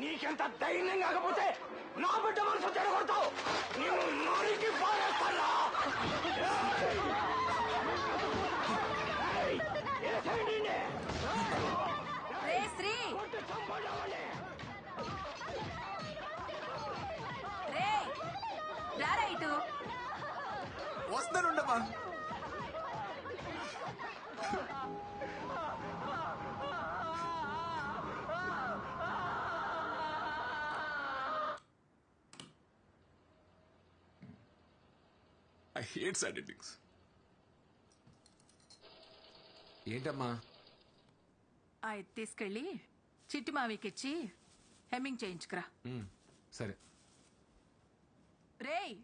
నీకెంత ధైర్యం కాకపోతే నా బిడ్డ మనసు చెడగొడతావు. నేను నోరికి పారేస్తానా? శ్రీ రైటు వస్తానుండమ్మా. I hate sad endings. ఏంటమ్మా? అది తీసుకెళ్ళి చిట్టి మావికిచ్చి హెమ్మింగ్ చేయించుకురా. సరే. రేయ్,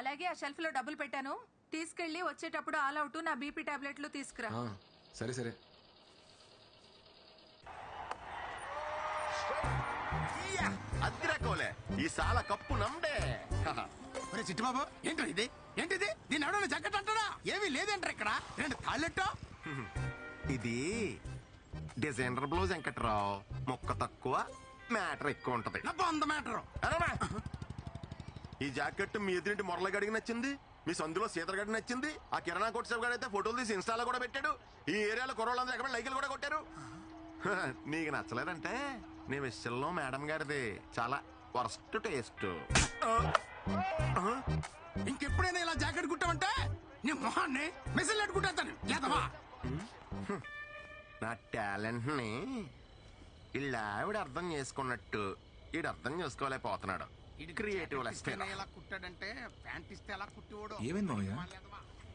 అలాగే ఆ షెల్ఫ్ లో డబ్బులు పెట్టాను, తీసుకెళ్ళి వచ్చేటప్పుడు ఆల్ అవుట్ నా బీపీ టాబ్లెట్లు తీసుకురా. సరే సరే. అద్దిరకోలే ఈ సాల కప్పు నమ్డే. చిట్టుబాబు ఏంటో ఇది? ఏంటిది? దీన్ని ఎవడన్నా జగ్గట్ అంటారా? ఏమీ లేదంటారు ఇక్కడ. రెండు తాళ్ళెట్టో. ఇది డిజైనర్ బ్లౌజ్ వెంకట్రావు. మొక్క తక్కువ, మ్యాటర్ ఎక్కువ ఉంటది. వంద మ్యాటర్. ఈ జాకెట్ మీ ఎదురింటి మొరలగడికి నచ్చింది, మీ సందులో సీతరగడికి నచ్చింది, ఆ కిరాణా కొట్టు సేపు అయితే ఫోటోలు తీసి ఇన్స్టాలో కూడా పెట్టాడు. ఈ ఏరియాలో కుర్రోళ్ళందరూ ఎక్కడ లైకులు కూడా కొట్టారు. నీకు నచ్చలేదంటే నీ విషయంలో మేడం గారిది చాలా వర్స్ట్ టేస్ట్. ఇంకెప్పుడైనా ఇలా జాకెట్ కుట్టామంటే నీ మొహాన్ని మెసేజ్ పెట్టుకుంటాను. లేదవా? నా టాలెంట్ ని ఇలా ఆవిడ అర్థం చేసుకున్నట్టు ఈడు అర్థం చేసుకోలేకపోతున్నాడు. క్రియేటివ్ ఎలా కుట్టాడంటే ప్యాంట్ ఇస్తే ఎలా కుట్టివాడు.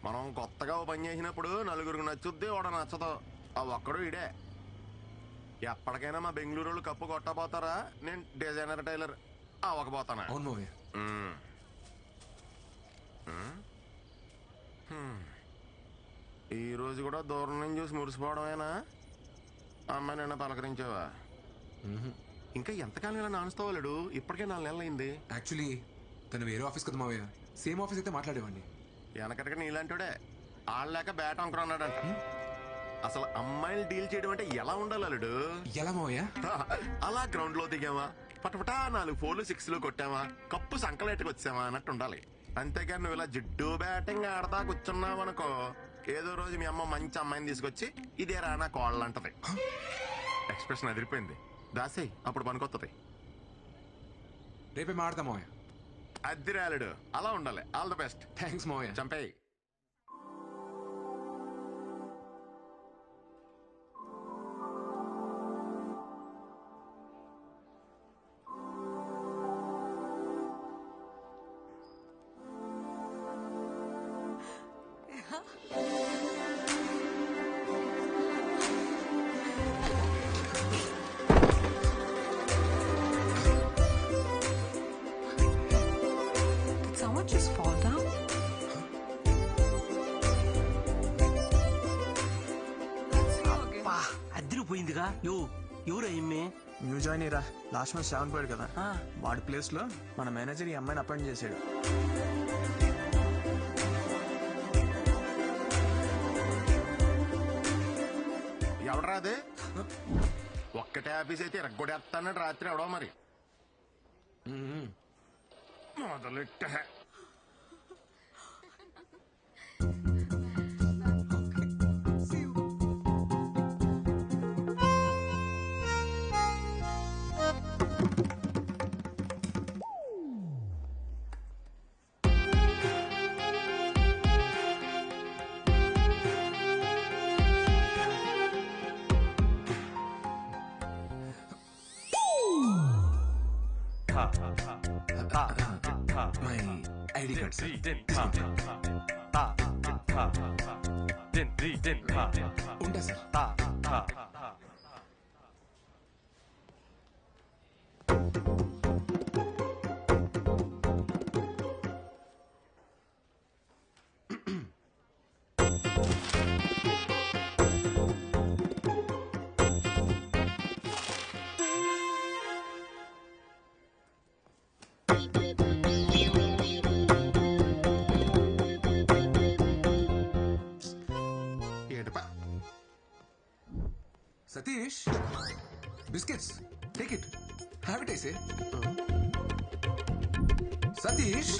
మనం కొత్తగా పని చేసినప్పుడు నలుగురికి నచ్చుద్ది, వాడు నచ్చదు. ఆ ఒక్కడు ఈడే. ఎప్పటికైనా మా బెంగళూరు కప్పు కొట్టబోతారా? నేను డిజైనర్ టైలర్ అవ్వకపోతానా? ఈ రోజు కూడా దూరం నుంచి చూసి మురిసిపోవడమేనా? అమ్మాయి నిన్న పలకరించావా? ఇంకా ఎంతకాలం ఇలా నానుస్తావాలేడు? ఇప్పటికే 4 నెలలు అయింది. యాక్చువల్లీ తను వేరే ఆఫీస్ కదా మావయ్య. సేమ్ ఆఫీస్ అయితే మాట్లాడేవాడిని. వెనకటికి నీలాంటిడే ఆడలేక బ్యాట అంకురా అన్నాడంట. అసలు అమ్మాయిలు డీల్ చేయడం అంటే ఎలా ఉండాలి అల్లుడు? ఎలా మావయ్య? అలా గ్రౌండ్ లో దిగామా, పటపటా 4 4 6 కొట్టామా, కప్పు సంకలేటకి వచ్చామా అన్నట్టు ఉండాలి. అంతేగాని నువ్వు ఇలా జిడ్డు బ్యాటింగ్ ఆడతా కూర్చున్నావు అనుకో, ఏదో రోజు మీ అమ్మ మంచి అమ్మాయిని తీసుకొచ్చి ఇదే రానా కోళ్ళు అంటది. ఎక్స్ప్రెషన్ అదిరిపోయింది. దాసేయ్, అప్పుడు పనికొత్తది. రేపే మాడతా మావయ్య. అద్దిరాలుడు అలా ఉండాలి. All the best. థ్యాంక్స్ మావయ్య. చంపేయి. అదిరిపోయిందిగా. ఎవరు న్యూ జాయిన్ రా. లాస్ట్ మంత్ 7 పోయాడు కదా, వాడి ప్లేస్ లో మన మేనేజర్ ఈ అమ్మాయిని అపాయింట్ చేశాడు. ఎవడరా అదే? ఒక్కటే ఆఫీస్ అయితే ఇరగొడేస్తానని రాత్రి ఎవడో మరి మొదలెట్ట. మై ఐడి కార్డ్ ఉంటా sir. Satish, biscuits take it. Have it, I say. Satish,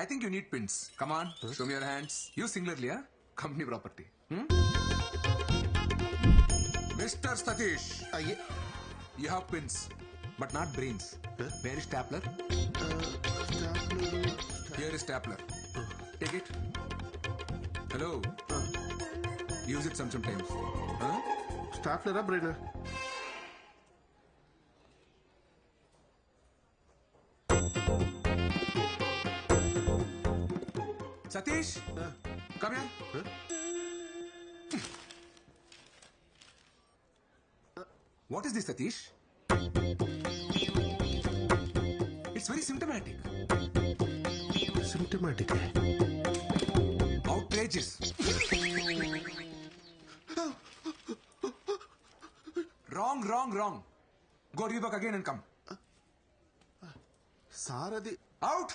I think you need pins. Come on, show me your hands. You singularly, huh? Company property. Mr. Satish, you have pins, but not brains. Where is stapler? Here is stapler. Take it. Hello. Use it sometimes. Huh? స్టాఫ్లరా brain? Satish, come here. What is this, Satish? It's very symptomatic. Symptomatic. Outrageous. Wrong. Go rework again and come. Sir అది Out.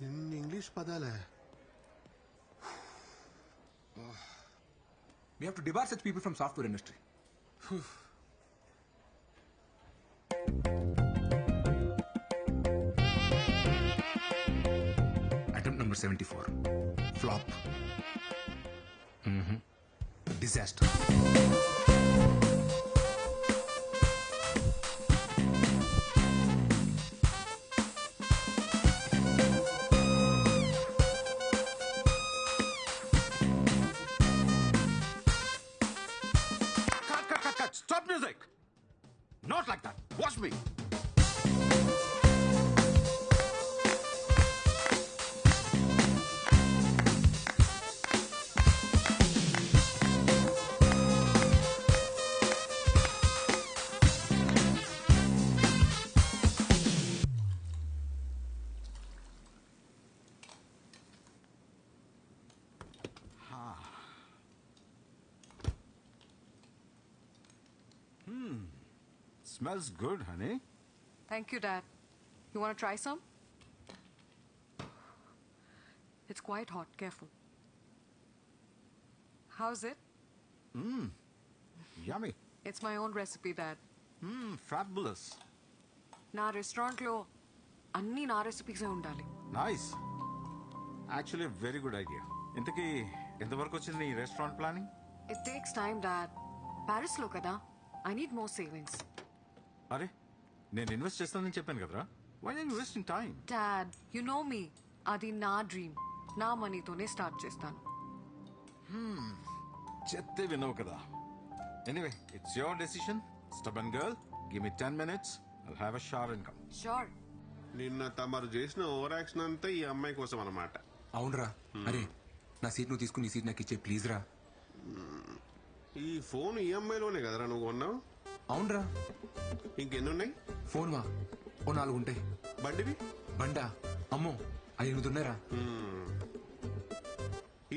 ఇన్ని English పదాలే. We have to debar such people from software industry. Attempt number 74. Flop. Disaster. Cut. Stop music. Not like that. Watch me. Smells good, honey. Thank you, Dad. You want to try some? It's quite hot. Careful. How's it? Yummy. It's my own recipe, Dad. Fabulous. నా రెస్టారెంట్లో అన్ని నా రెసిపీసే ఉండాలి. Nice. Actually, a very good idea. ఇంతకీ ఎంతవరకు వచ్చింది నీ restaurant planning? It takes time, Dad. ప్యారిస్లో కదా. I need more savings. అరే నేను ఇన్వెస్ట్ చేస్తానని చెప్పాను కదరా. Why are you wasting time? Dad, you know me. అది నా డ్రీమ్. నా మనీతోనే స్టార్ట్ చేస్తాను. చెప్తే వినవు కదా. Anyway, it's your decision. Stubborn girl, give me 10 minutes. I'll have a shower and come. Sure. నిన్న తమరు చేసిన ఓవర్ యాక్షన్ అంతా ఈ అమ్మాయి కోసం అన్నమాట. అవునరా. అరే నా సీట్ నువ్వు తీసుకుని ఈ సీట్ నాకు ఇచ్చే ప్లీజ్ రా. ఈ ఫోన్ ఈఎంఐలోనే కదరా నువ్వు కొన్నావు? అవునరా. ఇంకెన్ని ఉన్నాయి? ఫోన్ వా ఓ 4 ఉంటాయి. బండివి? బండా అమ్మో 5 ఉన్నాయిరా.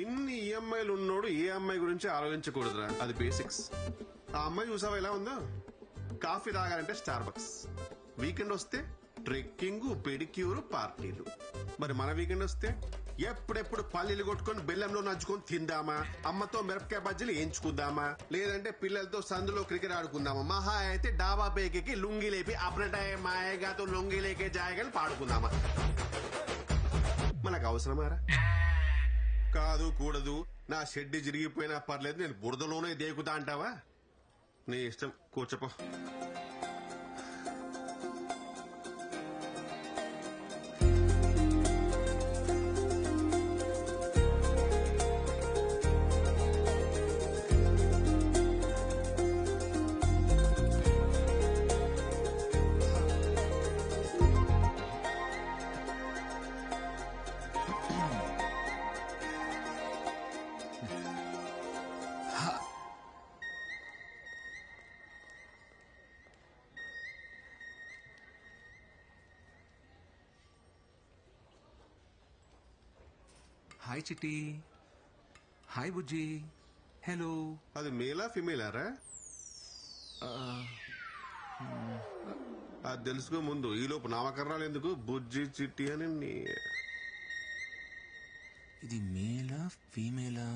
ఇన్ని ఈఎంఐలు ఉన్నోడు ఏ అమ్మాయి గురించి ఆలోచించకూడదురా. అది బేసిక్స్. ఆ అమ్మాయి చూసావా ఎలా ఉందో? కాఫీ తాగాలంటే స్టార్ బక్స్, వీకెండ్ వస్తే ట్రెక్కింగ్, పెడిక్యూర్, పార్టీలు. మరి మన వీకెండ్ వస్తే ఎప్పుడెప్పుడు పల్లీలు కొట్టుకొని బెల్లంలో నంచుకొని తిందామా, అమ్మతో మిరపకాయ బజ్జీలు వేయించుకుందామా, లేదంటే పిల్లలతో సందులో క్రికెట్ ఆడుకుందామా, మహా అయితే డాబా పేకి లుంగి లేపి అప్రటాయ మాయగాతో లొంగి లేకే జాయగాని పాడుకుందామా. మనకు అవసరమారా? కాదు కూడదు, నా షెడ్ జరిగిపోయినా పర్లేదు, నేను బురదలోనే దేకుతా అంటావా? నీ ఇష్టం, కూర్చోపో. హాయ్ చిట్టి. హాయ్ బుజ్జి. హలో. అది మేలా ఫిమేలారా? అది తెలుసుకో ముందు. ఈలోపు నామకరణాలు ఎందుకు? బుజ్జి చిట్టి అని ఇది మేలా ఫీమేలా?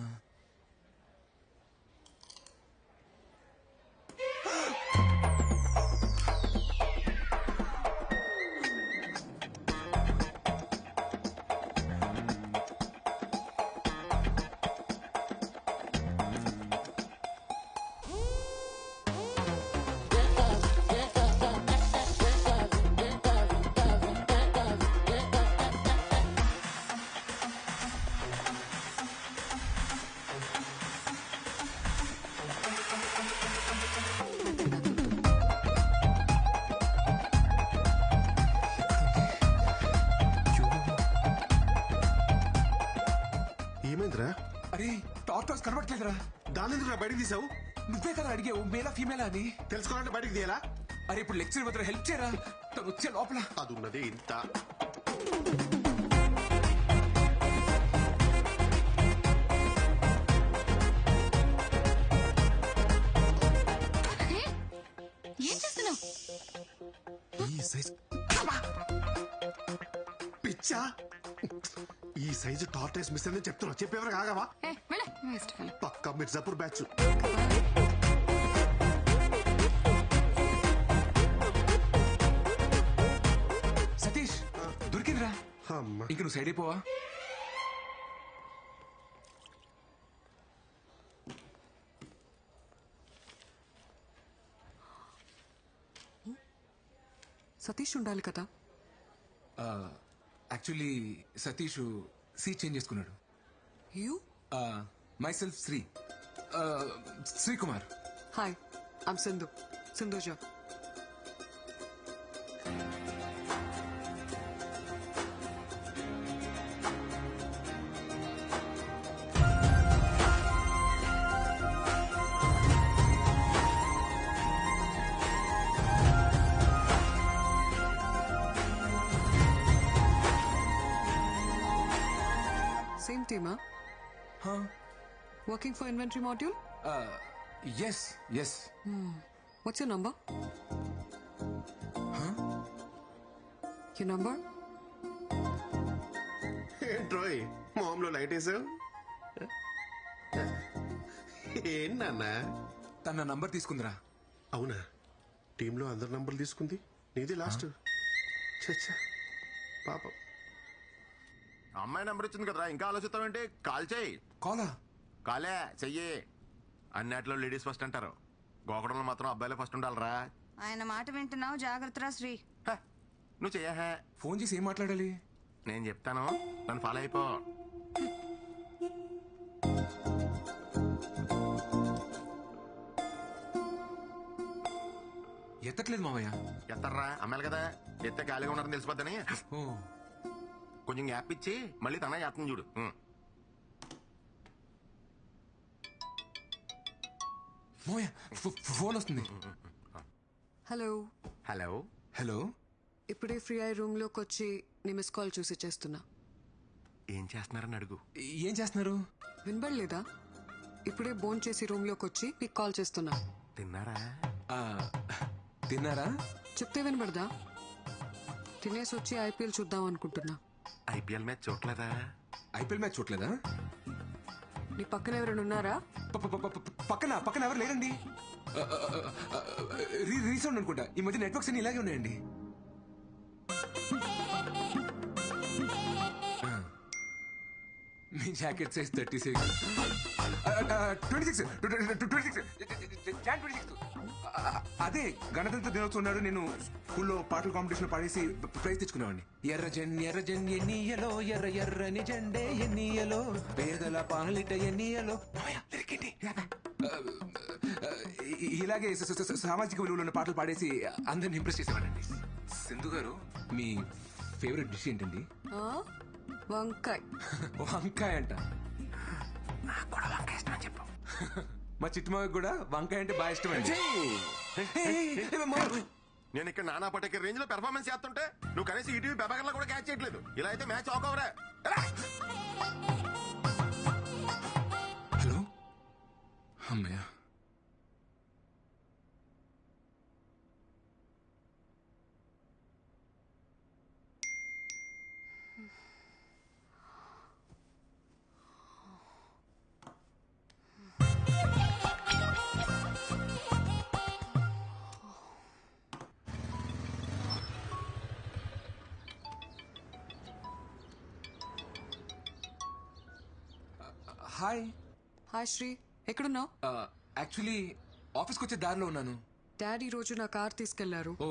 రే టార్టాస్ కనబడట్లేదురా. దాని ఎందుకు బయటికి తీసావు? నువ్వే కదా అడిగావు మేలా ఫీమేలా అని. తెలుసుకోవాలంటే బయటికి తీయాలా? అరే ఇప్పుడు లెక్చర్ మాత్రం హెల్ప్ చేయరా, తను వచ్చే లోపల. అది ఉన్నది ఇంత. ఏం చేస్తున్నావు? ఈ సైజ్ పిచ్చా, ఈ సైజు టార్టైస్ మిస్ అని చెప్తున్నా. చెప్పేవరకు కాగవా? పక్కా మిర్జాపూర్ బ్యాచ్. సతీష్ దొరికిందిరా. అమ్మా ఇంక నువ్వు సైడ్ అయిపోవా? సతీష్ ఉండాలి కదా. యాక్చువల్లీ సతీష్ సీట్ చేంజ్ చేసుకున్నాడు. You? Myself Sri, Srikumar. Hi, I'm Sindhu, Sindhuja. Same team, huh? Huh? Working for inventory module? Yes, yes. What's your number? Huh? Your number? ఏంట్రోయ్ మామ్లో లైట్ వేసావు? ఏంటన్నా? తన నంబర్ తీసుకుందిరా. అవునా? టీంలో అందరి నంబర్లు తీసుకుంది, నీది లాస్ట్. చచ్చా పాపం. అమ్మాయి నెంబర్ ఇచ్చింది కదరా, ఇంకా ఆలోచిస్తావేంటి? కాల్ చేయి. కాలా? కాలే చెయ్యి. అన్నిట్లో లేడీస్ ఫస్ట్ అంటారు, గోకడంలో మాత్రం అబ్బాయిలే ఫస్ట్ ఉండాలరా. ఆయన మాట వింటున్నావు, జాగ్రత్తరా శ్రీ. హ, నువ్వు చెయ్యా. ఫోన్ చేసి ఏం మాట్లాడాలి? నేను చెప్తాను, నన్ను ఫాలో అయిపో. ఎత్తట్లేదు మావయ్య. ఎత్తర్రా, అమ్మాయిలు కదా, ఎత్తే ఖాళీగా ఉన్నారని తెలిసిపోద్దని ఓ, కొంచెం గ్యాప్ ఇచ్చి మళ్ళీ తన ఎత్తని చూడు. మావయ్య ఫోన్ వస్తుంది. హలో. హలో. హలో. ఇప్పుడే ఫ్రీ అయ్యి రూమ్ లోకి వచ్చి నీ మిస్ కాల్ చూసి చేస్తున్నా. ఏం చేస్తున్నారని అడుగు. ఏం చేస్తున్నారు? వినబడలేదా? ఇప్పుడే బోన్ చేసి రూమ్ లోకి వచ్చి నీకు కాల్ చేస్తున్నా. తిన్నారా? తిన్నారా? చెప్తే వినబడదా? తినేసి వచ్చి ఐపీఎల్ చూద్దాం అనుకుంటున్నా. ఐపీఎల్ మ్యాచ్ చూడలేదా? ఐపీఎల్ మ్యాచ్ చూడలేదా? నీ పక్కన ఎవరైనా ఉన్నారా? పక్కన పక్కన ఎవరు లేరండి. రీసౌండ్ అనుకుంటా. ఈ మధ్య నెట్వర్క్స్ అన్ని ఇలాగే ఉన్నాయండి. మీ జాకెట్ సైజ్ 36, 26, 26. అదే గణతంత్ర దినోత్సవం నాడు నేను స్కూల్లో పాటల కాంపిటీషన్ పాడేసి ప్రైజ్ తెచ్చుకునేవాడిని. ఎర్ర ఎన్నియలో ఎర్ర ఎర్రని జెండే ఎన్నియలో పేదల పాలిట ఎన్నియలో. ఇలాగే సామాజిక విలువలు ఉన్న పాటలు పాడేసి అందరిని ఇంప్రెస్ చేసేవాడండి. సింధు గారు, మీ ఫేవరెట్ డిష్ ఏంటండి? వంకాయ్. వంకాయ అంట. నాకు కూడా వంకాయ ఇష్టం అని చెప్పు. మా చిట్టుమాకి కూడా వంకాయ అంటే బాగా ఇష్టం అండి. నేను ఇక్కడ నానా పటేకర్ రేంజ్ లో పెర్ఫార్మెన్స్ చేస్తుంటే నువ్వు కనీసం ఈటీవీ బెబాగర్లో కూడా క్యాచ్ చేయట్లేదు. ఇలా అయితే మ్యాచ్ ఆకోవరా. హలో. అమ్మయ్య. హాయ్. హాయ్ శ్రీ, ఎక్కడున్నావు? యాక్చువల్లీ ఆఫీస్కి వచ్చే దారిలో ఉన్నాను. డాడీ రోజు నా కార్ తీసుకెళ్లారు. ఓ,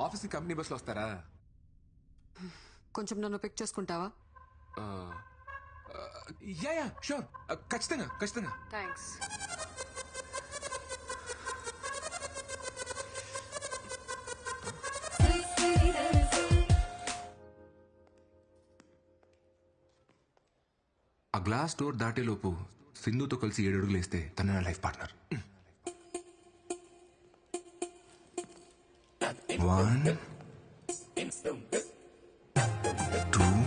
ఆఫీస్కి కంపెనీ బస్లో వస్తారా? కొంచెం నన్ను పిక్ చేసుకుంటావా? యా షూర్, ఖచ్చితంగా ఖచ్చితంగా. థ్యాంక్స్. ఆ గ్లాస్ డోర్ దాటేలోపు సింధుతో కలిసి 7 అడుగులు వేస్తే తన నా లైఫ్ పార్ట్నర్. 1 2 3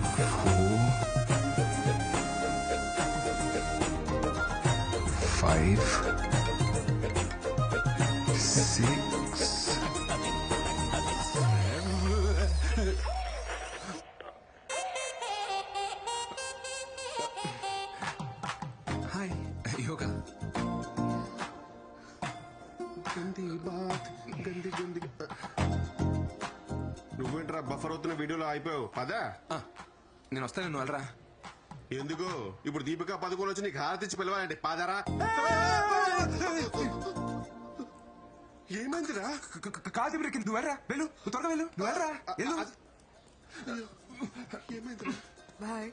4 5 6 హాయ్ యోగా. గంది బాత్ గంది గంది. నువ్వేంట్రా బఫర్ అవుతున్న వీడియోలో అయిపోయావు పదా. నేను వస్తాను, నువ్వు వెళ్ళరా. ఎందుకు ఇప్పుడు దీపికా పదుకోలు వచ్చి నీకు హారతిచ్చి పిలవాలంటే పాదరా. ఏమైందిరా? కాదు బ్రేక్, నువ్వు వెళ్ళరా, వెళ్ళు, నువ్వు త్వరగా వెళ్ళు, నువ్వు వెళ్ళరా, వెళ్ళు. ఏమైందిరా? బాయ్.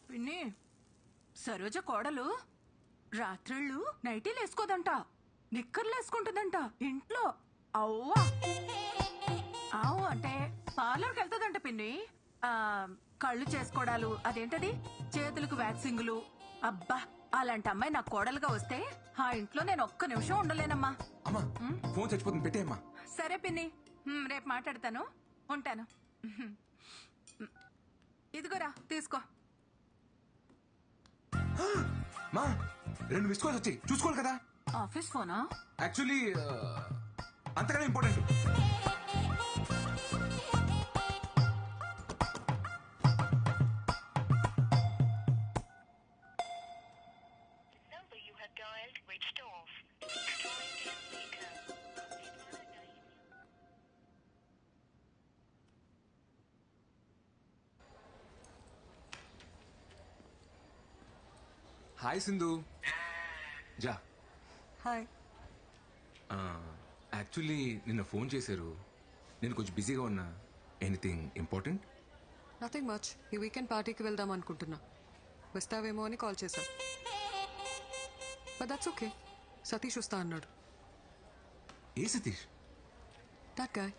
పిన్ని సరోజ కోడలు రాత్రిళ్ళు నైటీలు వేసుకోదంట, నిక్కర్లు వేసుకుంటుందంట ఇంట్లో. అవ్వా అవు అంటే పార్లర్కి వెళ్తుందంట పిన్ని. కళ్ళు చేసుకోవడాలు, అదేంటది చేతులకు వ్యాక్సింగులు. అబ్బా అలాంటి అమ్మాయి నాకు కోడలుగా వస్తే ఆ ఇంట్లో నేను ఒక్క నిమిషం ఉండలేనమ్మా. అమ్మా ఫోన్ చచ్చిపోతుంది, పెట్టేయమ్మా. సరే పిన్ని, రేపు మాట్లాడతాను, ఉంటాను. ఇదిగోరా తీసుకో. మా 2 మిస్ కాల్స్ వచ్చాయి, చూసుకోవాలి కదా. ఆఫీస్ ఫోనా? యాక్చువల్లీ అంతగానే ఇంపార్టెంట్. హాయ్ సింధు. జా. హాయ్. యాక్చువల్లీ నిన్న ఫోన్ చేశారు, నేను కొంచెం బిజీగా ఉన్నా. Anything important? Nothing much. ఈ వీకెండ్ పార్టీకి వెళ్దాం అనుకుంటున్నా, వస్తావేమో అని కాల్ చేశా. But that's okay. సతీష్ వస్తా అన్నాడు. ఏ సతీష్? That guy.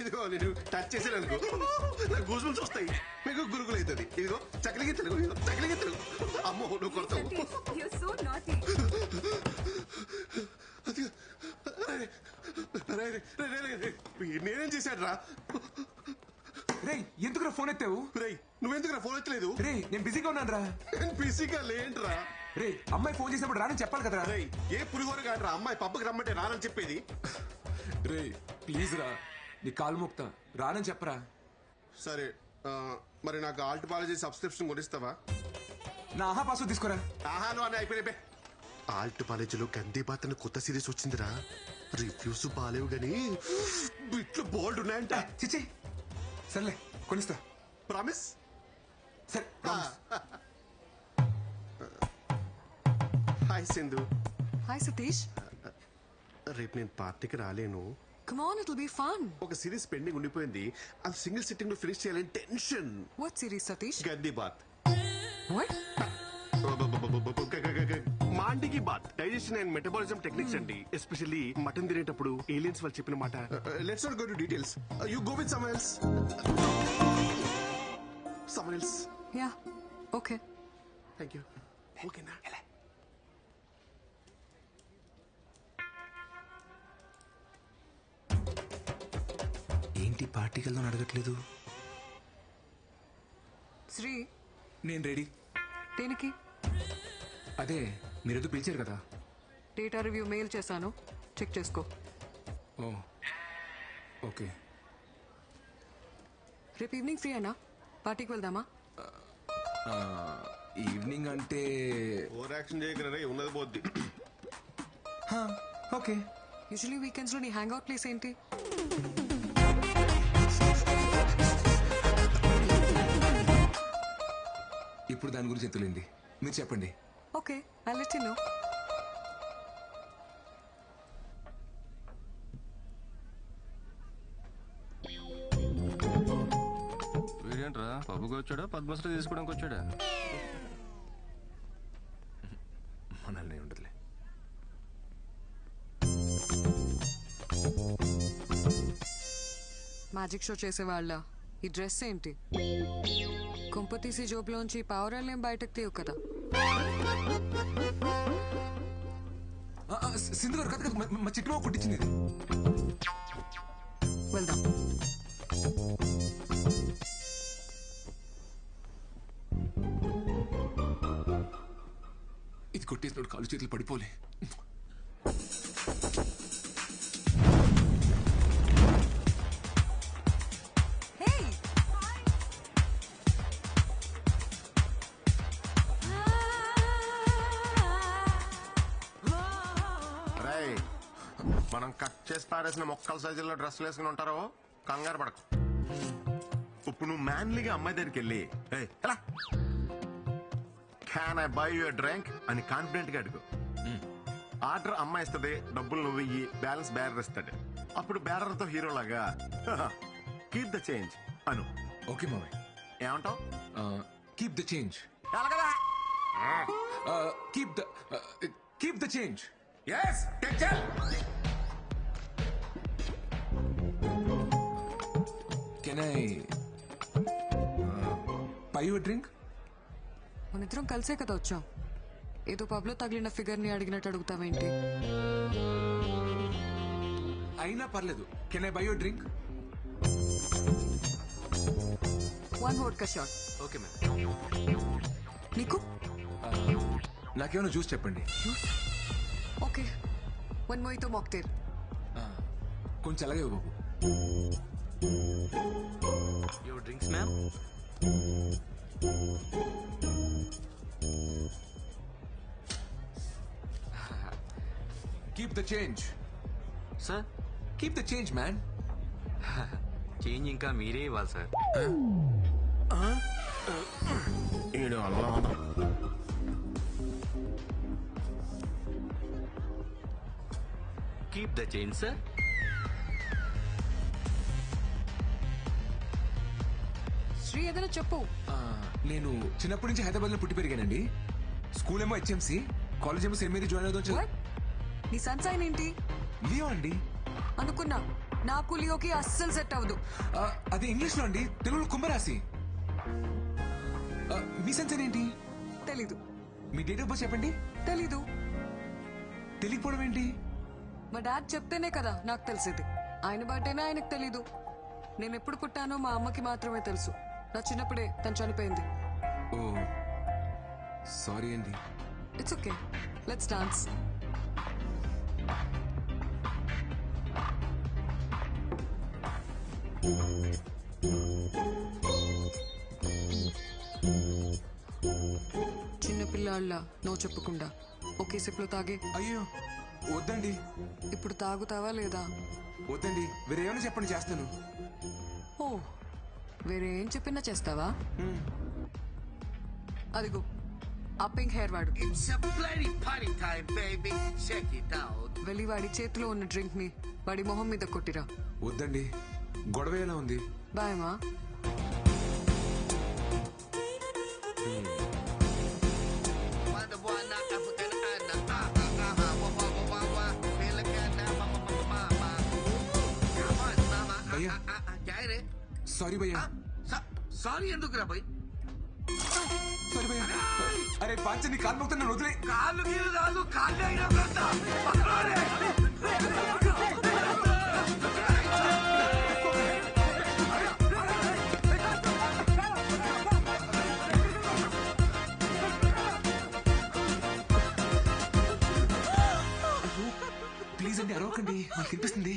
ఇదిగో నేను టచ్ చేసాను అనుకో, నాకు గూజులు చూస్తాయి, మీకు గురుగులు అవుతుంది. ఇదిగో చక్కలిగి తెలుగు, చక్కలిగి తెలుగు. అమ్మో నువ్వు కొడతావు. నేనేం చేశాడు రా? రే ఎందుకు ఫోన్ ఎత్తావు? రే నువ్వెందుకు ఫోన్ ఎత్తలేదు? రే నేను బిజీగా ఉన్నాను రా. బిజీగా లేంట్రా? రే అమ్మాయి ఫోన్ చేసినప్పుడు రానని చెప్పాలి కదరా. రే ఏ పులిహోర కాదురా అమ్మాయి పబ్బకి రమ్మంటే రానని చెప్పేది. రే ప్లీజ్ రా, నీ కాలు మొక్తా, రానని చెప్పరా. సరే మరి నాకు ఆల్ట్ పాలజీ సబ్స్క్రిప్షన్ కొనిస్తావా? నా ఆహా పాస్వర్డ్ తీసుకోరా. ఆహాను అని అయిపోయినా. ఆల్ట్ కాలేజీలో గందీబాత్ అని కొత్త సిరీస్ వచ్చిందిరా. రివ్యూస్ బాలేవు గానీ బిట్లు బోల్డ్ ఉన్నాయంట. చిచ్చి సర్లే కొనిస్తా. ప్రామిస్? సరే promise. Hi Sindhu. Hi Satish. రేపు నేను పార్టీకి రాలేను. Come on, it'll be fun. ఒక సిరీస్ పెండింగ్ ఉండిపోయింది, అది సింగిల్ సిట్టింగ్ లో ఫినిష్ చేయాలని టెన్షన్. What series, Satish? గందీబాత్. What? మాండికి బాత్ డైజెషన్ అండ్ మెటబాలిజం టెక్నిక్స్ అండి. ఎస్పెషల్లీ మటన్ తినేటప్పుడు ఏలియన్స్ వాళ్ళు చెప్పిన మాట. Let's not go to details. You go with someone else. Someone else. Yeah. Okay. Thank you. ఓకేనా? ఏంటి పార్టీకి వెళ్దాం అడగట్లేదు? శ్రీ, నేను రెడీ. దేనికి? అదే మీరేదో పిలిచారు కదా. డేటా రివ్యూ మెయిల్ చేశాను, చెక్ చేసుకో. ఓ ఓకే. రేపు ఈవినింగ్ ఫ్రీ అన్నా, పార్టీకి వెళ్దామా? ఈవినింగ్ అంటే ఓవర్ యాక్షన్ చేయగలరా, ఉన్నది పోద్ది. ఓకే. యూజువలీ వీకెండ్స్ లో నీ హ్యాంగ్ అవుట్ ప్లేస్ ఏంటి? ఇప్పుడు దాని గురించి ఎత్తులేండి, మీరు చెప్పండి. Okay, I'll let you know. జాబ్కి వచ్చాడా పద్మశ్రీ తీసుకోవడానికి వచ్చాడా? మనల్ని ఉండదులే. మ్యాజిక్ షో చేసేవాళ్ళ ఈ డ్రెస్ ఏంటి? కుంపతీసి జోబులోంచి పావురాలేం బయటకు తీయవు కదా. సింధు గారు కథ మా చిట్టుబాబు కుట్టించింది. వెళ్దాం. ఇది కొట్టేసినప్పుడు కాలు చేతులు పడిపోలే. మనం కట్ చేసి పారేసిన మొక్కల సైజుల్లో డ్రెస్సులు వేసుకుని ఉంటారో కంగారు పడకు. ఇప్పుడు నువ్వు మ్యాన్లీగా అమ్మాయి దగ్గరికి వెళ్ళి ఎలా can I by your drink అని కాన్ఫిడెంట్ గా అడుగు. ఆర్డర్ అమ్మాయి ఇస్తుంది, డబ్బులు నువ్వు ఇయ్యి, బ్యాలెన్స్ బ్యారర్ ఇస్తాడు. అప్పుడు బ్యారర్ తో హీరో లాగా keep the change Anu. Okay మామయ్య. ఏమంటావు? Keep the change. Keep the change. Yes, teacher. Can I buy you a drink? మనిద్దరం కలిసే కదా వచ్చాం. ఏదో పబ్ లో తగిలిన ఫిగర్ ని అడిగినట్టు అడుగుతావేంటి? అయినా పర్లేదు. Can I buy you a drink? One vodka shot. Okay ma'am. నీకు? నాకేమైనా జ్యూస్ చెప్పండి. ఓకే. One mojito mocktail. కొంచెం అలాగే బాబు. Your drinks ma'am. Keep the change. Sir keep the change man. Change ఇంకా మీరే ఇవ్వాలి sir. Keep the change sir. Sri ఏదైనా చెప్పు. నేను చిన్నప్పటి నుంచి హైదరాబాద్ లో పుట్టి పెరిగానండి. స్కూల్ ఏమో HMC, కాలేజ్ ఏమో సెయింట్ మేరీ జాయిన్ అవుతాం. నీ సన్సైన్ ఏంటి? లియో అండి. అనుకున్నా. నాకు లియోకి అస్సలు సెట్ అవ్వదు. అది ఇంగ్లీష్ లో అండి, తెలుగులో కుంభరాశి. మీ సన్సైన్ ఏంటి? తెలీదు. మీ డేట్ ఆఫ్ బర్త్ చెప్పండి. తెలీదు. తెలియకపోవడం ఏంటి? మా డాడ్ చెప్తేనే కదా నాకు తెలిసేది. ఆయన బర్త్డేనే ఆయనకు తెలీదు. నేను ఎప్పుడు పుట్టానో మా అమ్మకి మాత్రమే తెలుసు. నా చిన్నప్పుడే తను చనిపోయింది. ఓ సారీ అండి. It's okay. Let's dance. చిన్నపిల్లాళ్ళ నో చెప్పకుండా ఒకే సిప్లో తాగే. అయ్యో వద్దండి. ఇప్పుడు తాగుతావా లేదా? వద్దండి, వేరే ఏమైనా చెప్పండి చేస్తాను. ఓ వేరే ఏం చెప్పినా చేస్తావా? అదిగో ఆ పింక్ హెయిర్ వాడు. వెళ్ళి వాడి చేతిలో ఉన్న డ్రింక్ ని వాడి మొహం మీద కొట్టిరా. వద్దండి, గొడవ ఎలా ఉంది? బాయమా. సారీ భయ్యా. సారీ ఎందుకురా భయ్? సారీ భయ్యా. అరే పాంచని కాలు మొక్తా నన్ను వదిలే. కాళ్ళు గీలు రాదు, కాళ్ళు అయినా పెడతా. ప్లీజ్ అండి అరవకండి, నాకు వినిపిస్తుంది.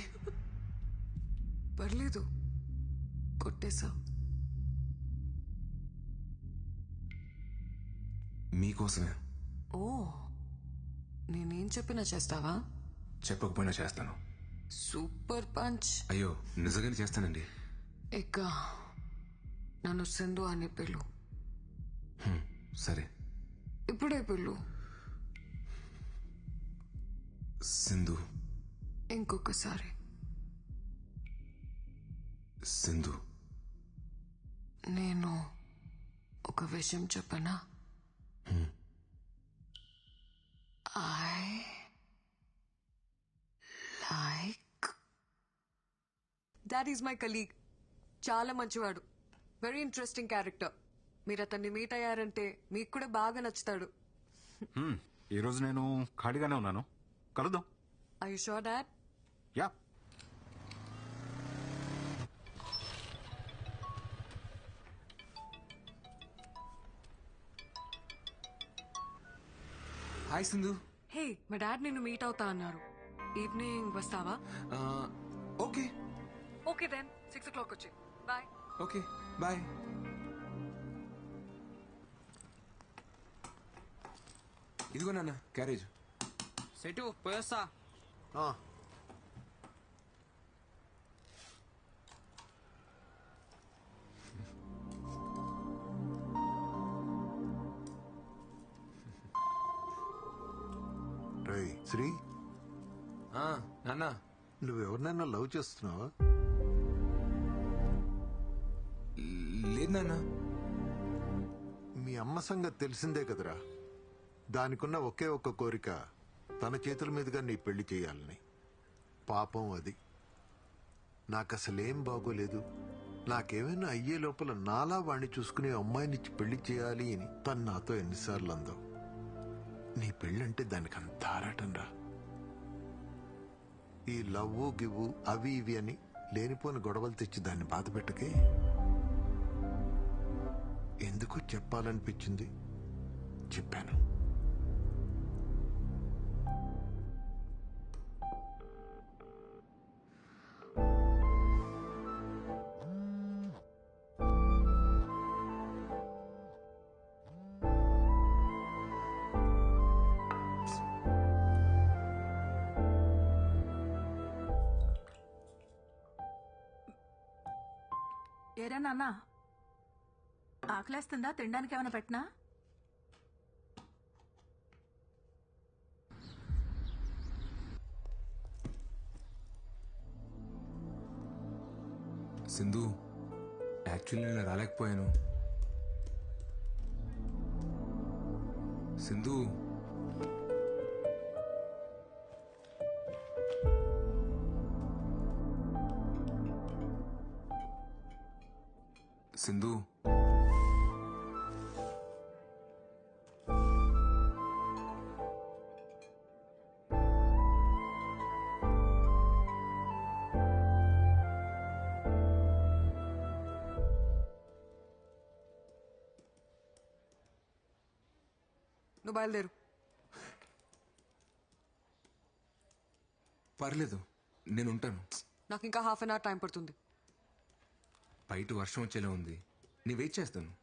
పర్లేదు, కొట్టేశా. మీకోసమే. ఓ నేనేం చెప్పినా చేస్తావా? చెప్పకపోయినా చేస్తాను. Super punch. అయ్యో నిజంగానే చేస్తానండి. ఇక నన్ను సింధు అని పిలు. సరే ఇప్పుడే పిలు. సింధు. ఇంకొకసారి సింధు. నేను ఒక విషయం చెప్పనా? I like dot is my colleague. చాలా మంచివాడు, వెరీ ఇంట్రెస్టింగ్ క్యారెక్టర్. మీరు అతన్ని మీట్ అయ్యారంటే మీకు కూడా బాగా నచ్చుతాడు. ఈరోజు నేను ఖాళీగానే ఉన్నాను, కలుద్దాం. Are you sure dad? Yeah. Hi Sindhu. Hey, మా డాడ్ నిన్ను మీట్ అవుతా అన్నారు. ఈవినింగ్ వస్తావా? ఓకే. ఓకే దెన్ 6 o'clock వచ్చి. బాయ్. Okay bye. ఇదిగో నాన్న క్యారేజ్. సెటు పోయొస్తా. శ్రీ, నాన్న నువ్వెవరినైనా లవ్ చేస్తున్నావా? లేదు నాన్న. మీ అమ్మ సంగతి తెలిసిందే కదరా. దానికున్న ఒకే ఒక్క కోరిక తన చేతుల మీదుగా నీ పెళ్లి చేయాలని. పాపం అది. నాకసలేం బాగోలేదు. నాకేమైనా అయ్యే లోపల నాలా వాణ్ణి చూసుకునే అమ్మాయినిచ్చి పెళ్లి చేయాలి అని తను నాతో ఎన్నిసార్లు అందో. నీ పెళ్ళంటే దానికి అంత ఆరాటం రా. ఈ లవ్వు గివ్వు అవి ఇవి అని లేనిపోని గొడవలు తెచ్చి దాన్ని బాధ పెట్టకే. ఎందుకో చెప్పాలనిపించింది, చెప్పాను. ఏరా నాన్న, ఆకలేస్తుందా? తినడానికి ఏమైనా పెట్టినా? సింధు, యాక్చువల్లీ నేను రాలేకపోయాను. సింధు, సింధు, నువ్వు బయలుదేరు. పర్లేదు నేను ఉంటాను. నాకు ఇంకా హాఫ్ అన్ అవర్ టైం పడుతుంది. బయట వర్షం వచ్చేలా ఉంది, నేను వెయిట్ చేస్తాను.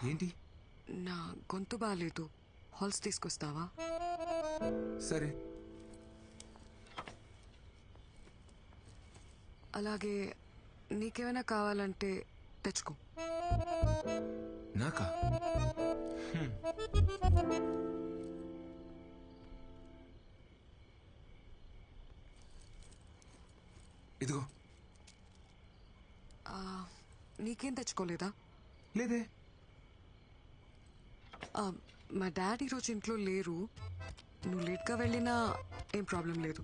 ఏంటి? నా గొంతు బాగాలేదు, హాల్స్ తీసుకొస్తావా? సరే. అలాగే నీకేమైనా కావాలంటే తెచ్చుకో. నాకా? ఇదిగో. నీకేం తెచ్చుకోలేదా? లేదే. మా డాడీ ఈరోజు ఇంట్లో లేరు. నువ్వు లేట్గా వెళ్ళినా ఏం ప్రాబ్లం లేదు.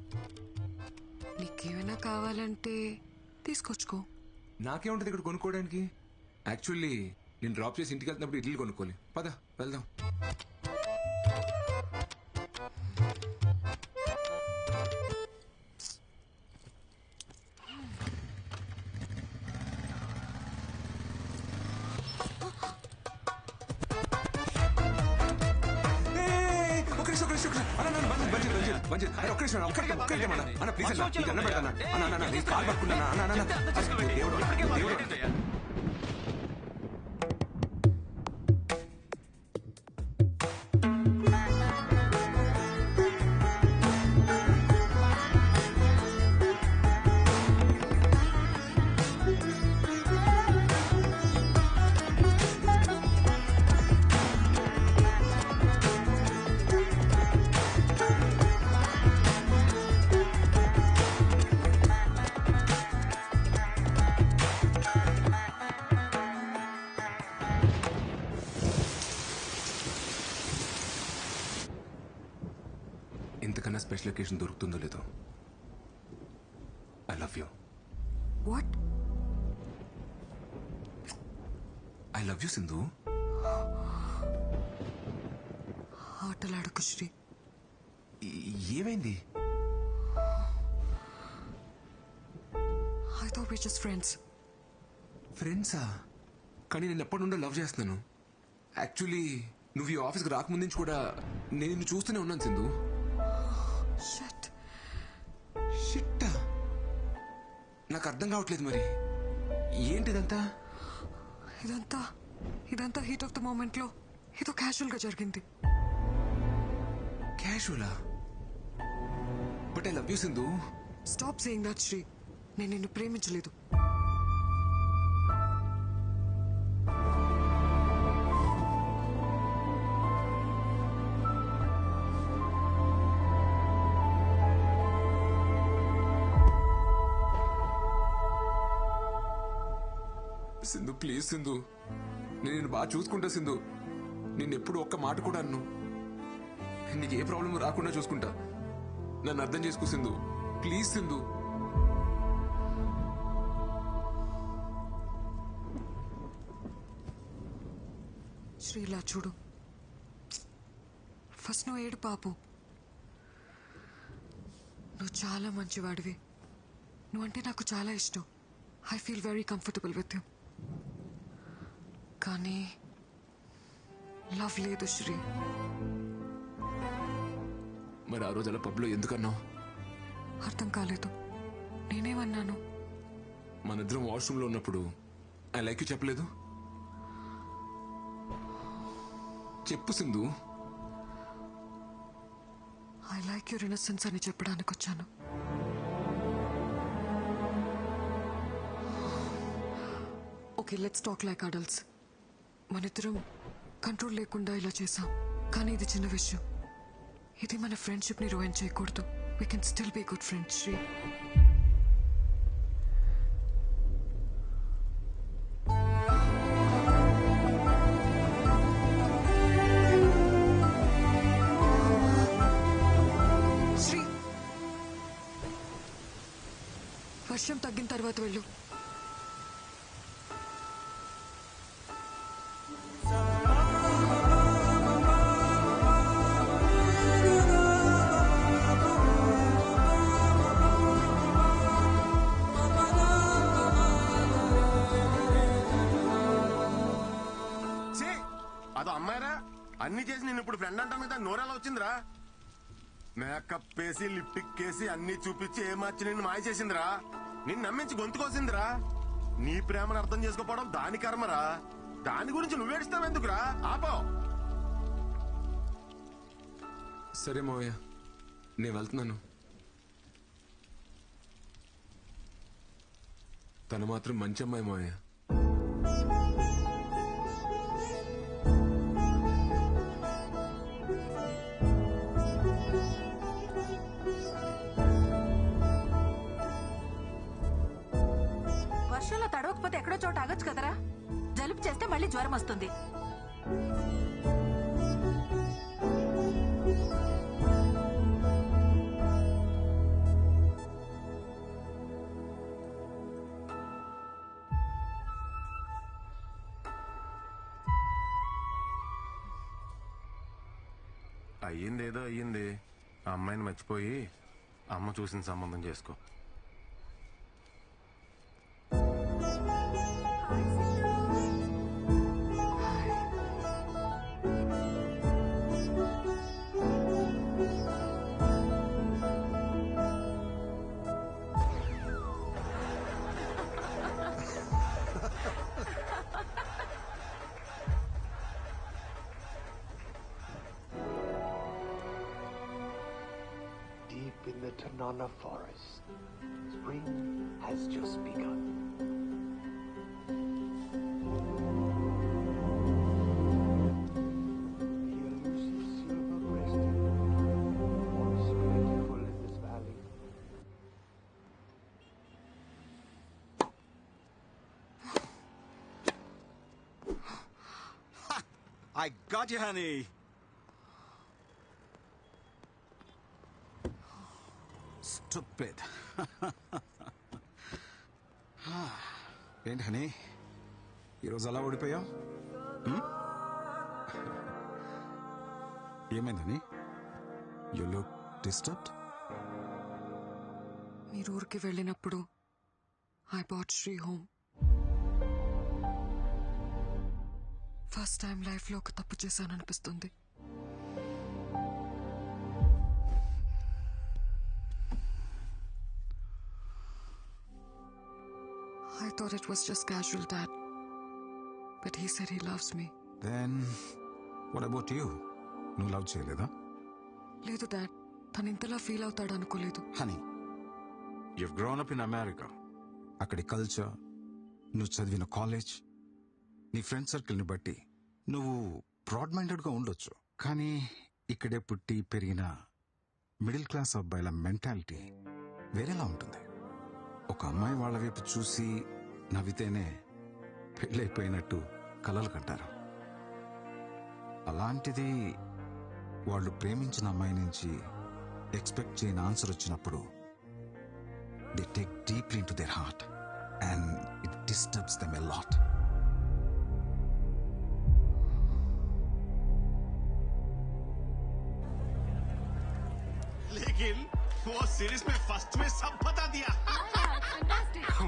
నీకేమైనా కావాలంటే తీసుకొచ్చుకో. నాకేముంటది ఇక్కడ కొనుక్కోవడానికి? యాక్చువల్లీ నేను డ్రాప్ చేసి ఇంటికి వెళ్తున్నప్పుడు ఇడ్లీ కొనుక్కోవాలి. పద వెళ్దాం. ఇంతకన్నా స్పెషల్ ఒకేషన్ దొరుకుతుందో లేదో. I love you. What? I love you Sindhu. ఆటలాడకు శ్రీ. ఏమైంది? I thought we just friends. ఫ్రెండ్సా? కానీ నేను ఎప్పటి నుండో లవ్ చేస్తున్నాను. యాక్చువల్లీ నువ్వు ఈ ఆఫీస్కి రాకముందు నుంచి కూడా నేను నిన్ను చూస్తూనే ఉన్నాను సింధు. షట్. షిట్టా? నాకు అర్థం కావట్లేదు. మరి ఏంటిదంతా? ఇదంతా హీట్ ఆఫ్ ద మూమెంట్ లో ఏదో క్యాజువల్ గా జరిగింది. క్యాజువలా? But I love you Sindhu. Stop saying that Sri. నేను నిన్ను ప్రేమించలేదు. సింధు ప్లీజ్ సింధు, నేను నిన్ను బాగా చూసుకుంటా సింధు. నిన్ను ఎప్పుడు ఒక్క మాట కూడా అన్ను. నీకు ఏ ప్రాబ్లం రాకుండా చూసుకుంటా. నన్ను అర్థం చేసుకో సింధు, ప్లీజ్ సింధు. శ్రీలా చూడు, ఫస్ట్ నువ్వు ఏడు పాపు. నువ్వు చాలా మంచివాడివి. నువ్వంటే నాకు చాలా ఇష్టం. I feel very comfortable with you. కానీ లవ్ లేదు శ్రీ. మరి ఆ రోజు అలా పబ్లో ఎందుకన్నావు? అర్థం కాలేదు. నేనేమన్నాను? మనిద్దరం వాష్రూమ్లో ఉన్నప్పుడు ఐ లైక్ యూ చెప్పలేదు? చెప్పు Sindhu. I like your innocence అని చెప్పడానికి వచ్చాను. Okay, let's talk like adults. మనిద్దరం కంట్రోల్ లేకుండా ఇలా చేసాం. కానీ ఇది చిన్న విషయం. ఇది మన ఫ్రెండ్షిప్ ని రూయిన్ చేయకూడదు. We can still be good friends Sri. Sri, వర్షం తగ్గిన తర్వాత వెళ్ళు. అదో అమ్మాయిరా, అన్ని చేసి నేను ఇప్పుడు ఫ్రెండ్ అంటాను కదా, నోరెలా వచ్చిందిరా? మేకప్ వేసి లిప్టిక్ వేసి అన్ని చూపించి ఏ మార్చి నిన్ను మాయ చేసిందిరా. నిన్ను నమ్మించి గొంతుకోసిందిరా. నీ ప్రేమను అర్థం చేసుకోపోవడం దాని కర్మరా. దాని గురించి నువ్వేడుస్తావు ఎందుకురా? ఆపో. సరే మోయ, నేను వెళ్తున్నాను. తను మాత్రం మంచి అమ్మాయి మోయ. వర్షంలో తడవకపోతే ఎక్కడో చోట ఆగొచ్చు కదరా. జలుబు చేస్తే మళ్ళీ జ్వరం వస్తుంది. అయ్యిందేదో అయ్యింది. ఆ అమ్మాయిని మర్చిపోయి అమ్మ చూసిన సంబంధం చేసుకో. Deep in the Tanana forest, spring has just begun. The elusive silver-breasted once plentiful in this valley. I got you, honey. Stupid. ఏంటి హనీ ఈరోజు అలా ఓడిపోయావు? ఏమైందని? You look disturbed. మీరు ఊరికి వెళ్ళినప్పుడు I bought Sri home. First time లైఫ్లో ఒక తప్పు చేశాననిపిస్తుంది. I thought it was just casual, Dad. But he said he loves me. Then, what about you? నువ్వు లవ్ చేయలేదా? లేదు డాడ్, తను ఇంతలా ఫీల్ అవుతాడు అనుకోలేదు. Honey, you've grown up in America. అక్కడి కల్చర్, నువ్వు చదివిన కాలేజ్, నీ ఫ్రెండ్ సర్కిల్ని బట్టి నువ్వు బ్రాడ్ మైండెడ్గా ఉండొచ్చు. కానీ ఇక్కడే పుట్టి పెరిగిన మిడిల్ క్లాస్ అబ్బాయిల మెంటాలిటీ వేరేలా ఉంటుంది. ఒక అమ్మాయి వాళ్ళ వైపు చూసి నవ్వితేనే పెళ్ళైపోయినట్టు కలలు కంటారు. అలాంటిది వాళ్ళు ప్రేమించిన అమ్మాయి నుంచి ఎక్స్పెక్ట్ చేయని ఆన్సర్ వచ్చినప్పుడు they take deeply in to their heart and it disturbs them a lot. लेकिन वो सीरीज में फर्स्ट में सब बता दिया.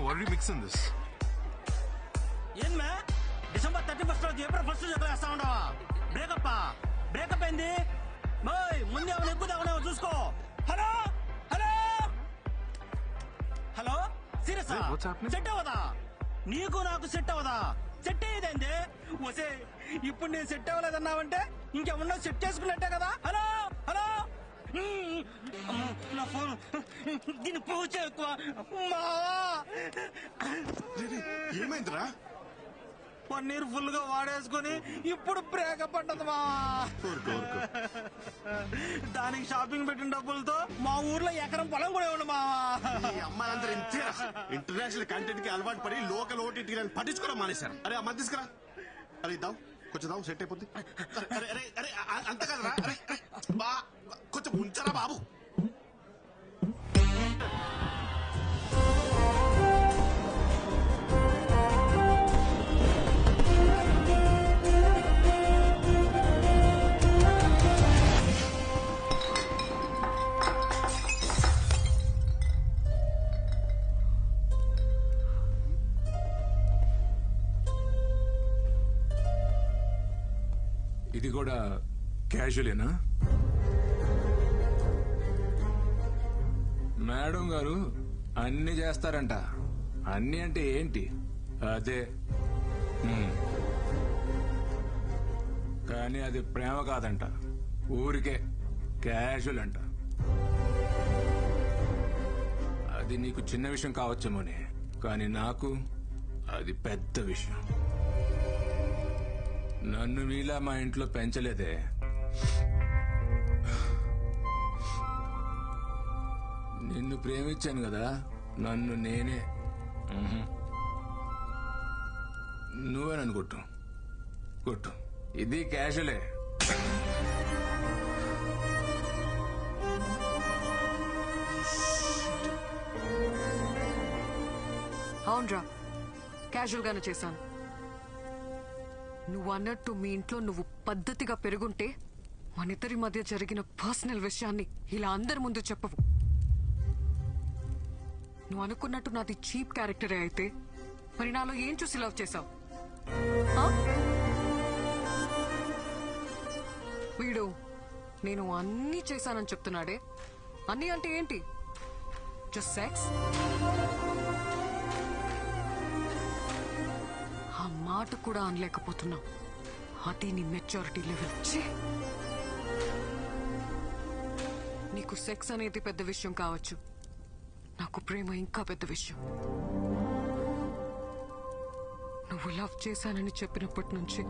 What are you mixing this? ఏం మే డిసెంబర్ 31 రోజు ఏప్రిల్ 1 జగన్ వేస్తా ఉండవా? బ్రేకప్ అయింది. బాయ్ ముందే ఏమైనా ఎక్కువ తగ్గనేమో చూసుకో. Hello hello hello serious set అవ్వదా? నీకు నాకు సెట్ అవ్వదా? సెట్ అయ్యేదేంది? వసే ఇప్పుడు నేను సెట్ అవ్వలేదన్నావంటే ఇంకేమన్నా సెట్ చేసుకున్నట్టే కదా. హలో హలో నా ఫోన్ దీన్ని పూజ ఎక్కువ. ఏమైందిరా? పన్నీర్ ఫుల్ గా వాడేసుకుని ఇప్పుడు బ్రేకప్ అంటది మా. దానికి షాపింగ్ పెట్టిన డబ్బులతో మా ఊర్లో ఎకరం పొలం కూడా ఇవ్వండి మా. అమ్మాయిలందరూ ఇంతేరా. ఇంటర్నేషనల్ కంటెంట్ కి అలవాటు పడి లోకల్ ఓటీటీ పట్టించుకోవడం మానేశారు. అరే అమ్మ తీసుకురా. అరే ఇద్దాం కొంచెం దాం సెట్ అయిపోద్ది. అరే అరే అరే అంత కదరా. అరే బా కొంచెం ఉంచారా బాబు. ఇది కూడా క్యాజువలేనా? మేడం గారు అన్ని చేస్తారంట. అన్ని అంటే ఏంటి? అదే కానీ అది ప్రేమ కాదంట, ఊరికే క్యాజువల్ అంట. అది నీకు చిన్న విషయం కావచ్చేమోనే, కానీ నాకు అది పెద్ద విషయం. నన్ను మీలా మా ఇంట్లో పెంచలేదే. నిన్ను ప్రేమించాను కదా, నన్ను నేనే నువ్వేననుకుంటా గుడ్. ఇది క్యాజువలే. అవునరా, క్యాజువల్ గానే చేశాను. నువ్వు అన్నట్టు మీ ఇంట్లో నువ్వు పద్ధతిగా పెరుగుంటే మనిద్దరి మధ్య జరిగిన పర్సనల్ విషయాన్ని ఇలా అందరి ముందు చెప్పవు. నువ్వు అనుకున్నట్టు నాది చీప్ క్యారెక్టరే అయితే మరి నాలో ఏం చూసి లవ్ చేశావు? వీడు నేను అన్నీ చేశానని చెప్తున్నాడే. అన్నీ అంటే ఏంటి? Just sex? ఆ మాట కూడా అనలేకపోతున్నావు. అది నీ మెచ్యూరిటీ లెవెల్. నీకు సెక్స్ అనేది పెద్ద విషయం కావచ్చు, నాకు ప్రేమ ఇంకా పెద్ద విషయం. నువ్వు లవ్ చేశానని చెప్పినప్పటి నుంచి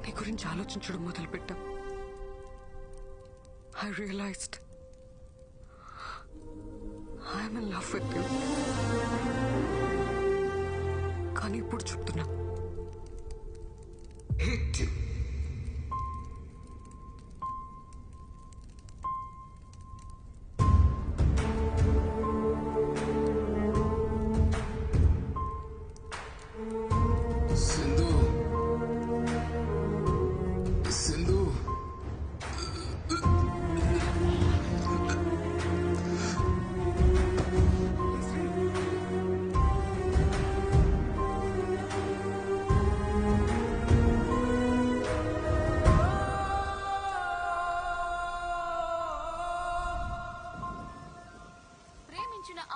నీ గురించి ఆలోచించడం మొదలుపెట్టా. I realised I'm in love with you. కానీ ఇప్పుడు చెప్తున్నా, హేట్ యూ.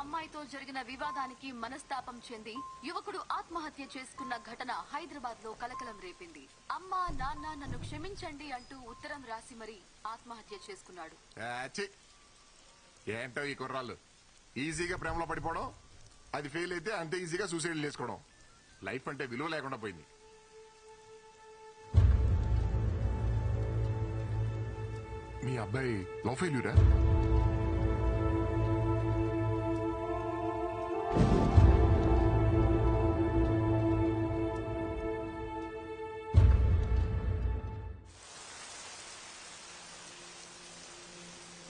అమ్మాయితో జరిగిన వివాదానికి మనస్తాపం చెంది యువకుడు ఆత్మహత్య చేసుకున్న ఘటన హైదరాబాద్ లో కలకలం రేపింది. అమ్మా నాన్న నన్ను క్షమించండి అంటూ ఉత్తరం రాసి మరీ ఆత్మహత్య చేసుకున్నాడు. ఏంటో ఈ కుర్రాళ్ళు ఈజీగా ప్రేమలో పడిపోవడం, అది ఫెయిల్ అయితే అంతే ఈజీగా సూసైడ్ చేసుకోవడం. లైఫ్ అంటే విలువ లేకుండా పోయింది. మీ అబ్బాయి లవ్ ఫెయిల్యూరా?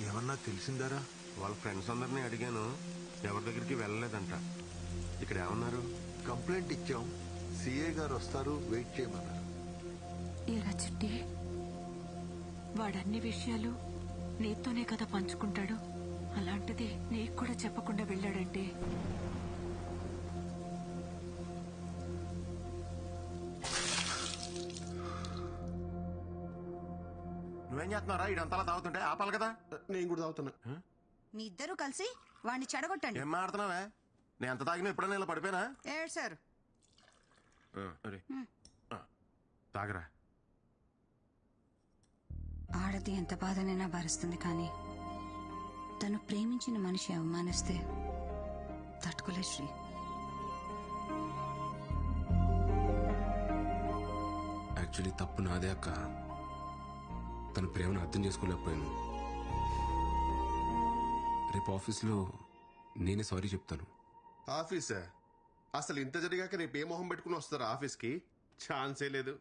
ఏమన్నా తెలిసిందారా? వాళ్ళ ఫ్రెండ్స్ అందరినీ అడిగాను, ఎవరి దగ్గరికి వెళ్ళలేదంట. ఇక్కడ ఏమన్నారు? కంప్లైంట్ ఇచ్చాం, సిఏ గారు వస్తారు, వెయిట్ చేయమన్నారు. ఏరా చిట్టి, వాడన్ని విషయాలు నీతోనే కదా పంచుకుంటాడు. అలాంటిది నీకు కూడా చెప్పకుండా వెళ్ళాడంటే నువ్వేం చేస్తున్నారా? ఇదంతలా తాగుతుంటే ఆపాలి కదా. నేను కూడా తాగుతున్నా. మీ ఇద్దరు కలిసి వాడిని చెడగొట్టండి. ఏం మాడుతున్నావే? నేను ఎంత తాగినా ఎప్పుడైనా ఇలా పడిపోయినా? ఏడ్సారు. తాగరా. ఆడది ఎంత బాధనైనా భరిస్తుంది, కానీ తను ప్రేమించిన మనిషి అవమానిస్తే తట్టుకోలే శ్రీ. యాక్చువల్లీ తప్పు నాదే అక్క. తన ప్రేమను అర్థం చేసుకోలేకపోయాను. రేపు ఆఫీస్లో నేనే సారీ చెప్తాను. ఆఫీసా? అసలు ఇంత జరిగాక రేపు ఏ మొహం పెట్టుకుని వస్తారా ఆఫీస్కి? ఛాన్సే లేదు.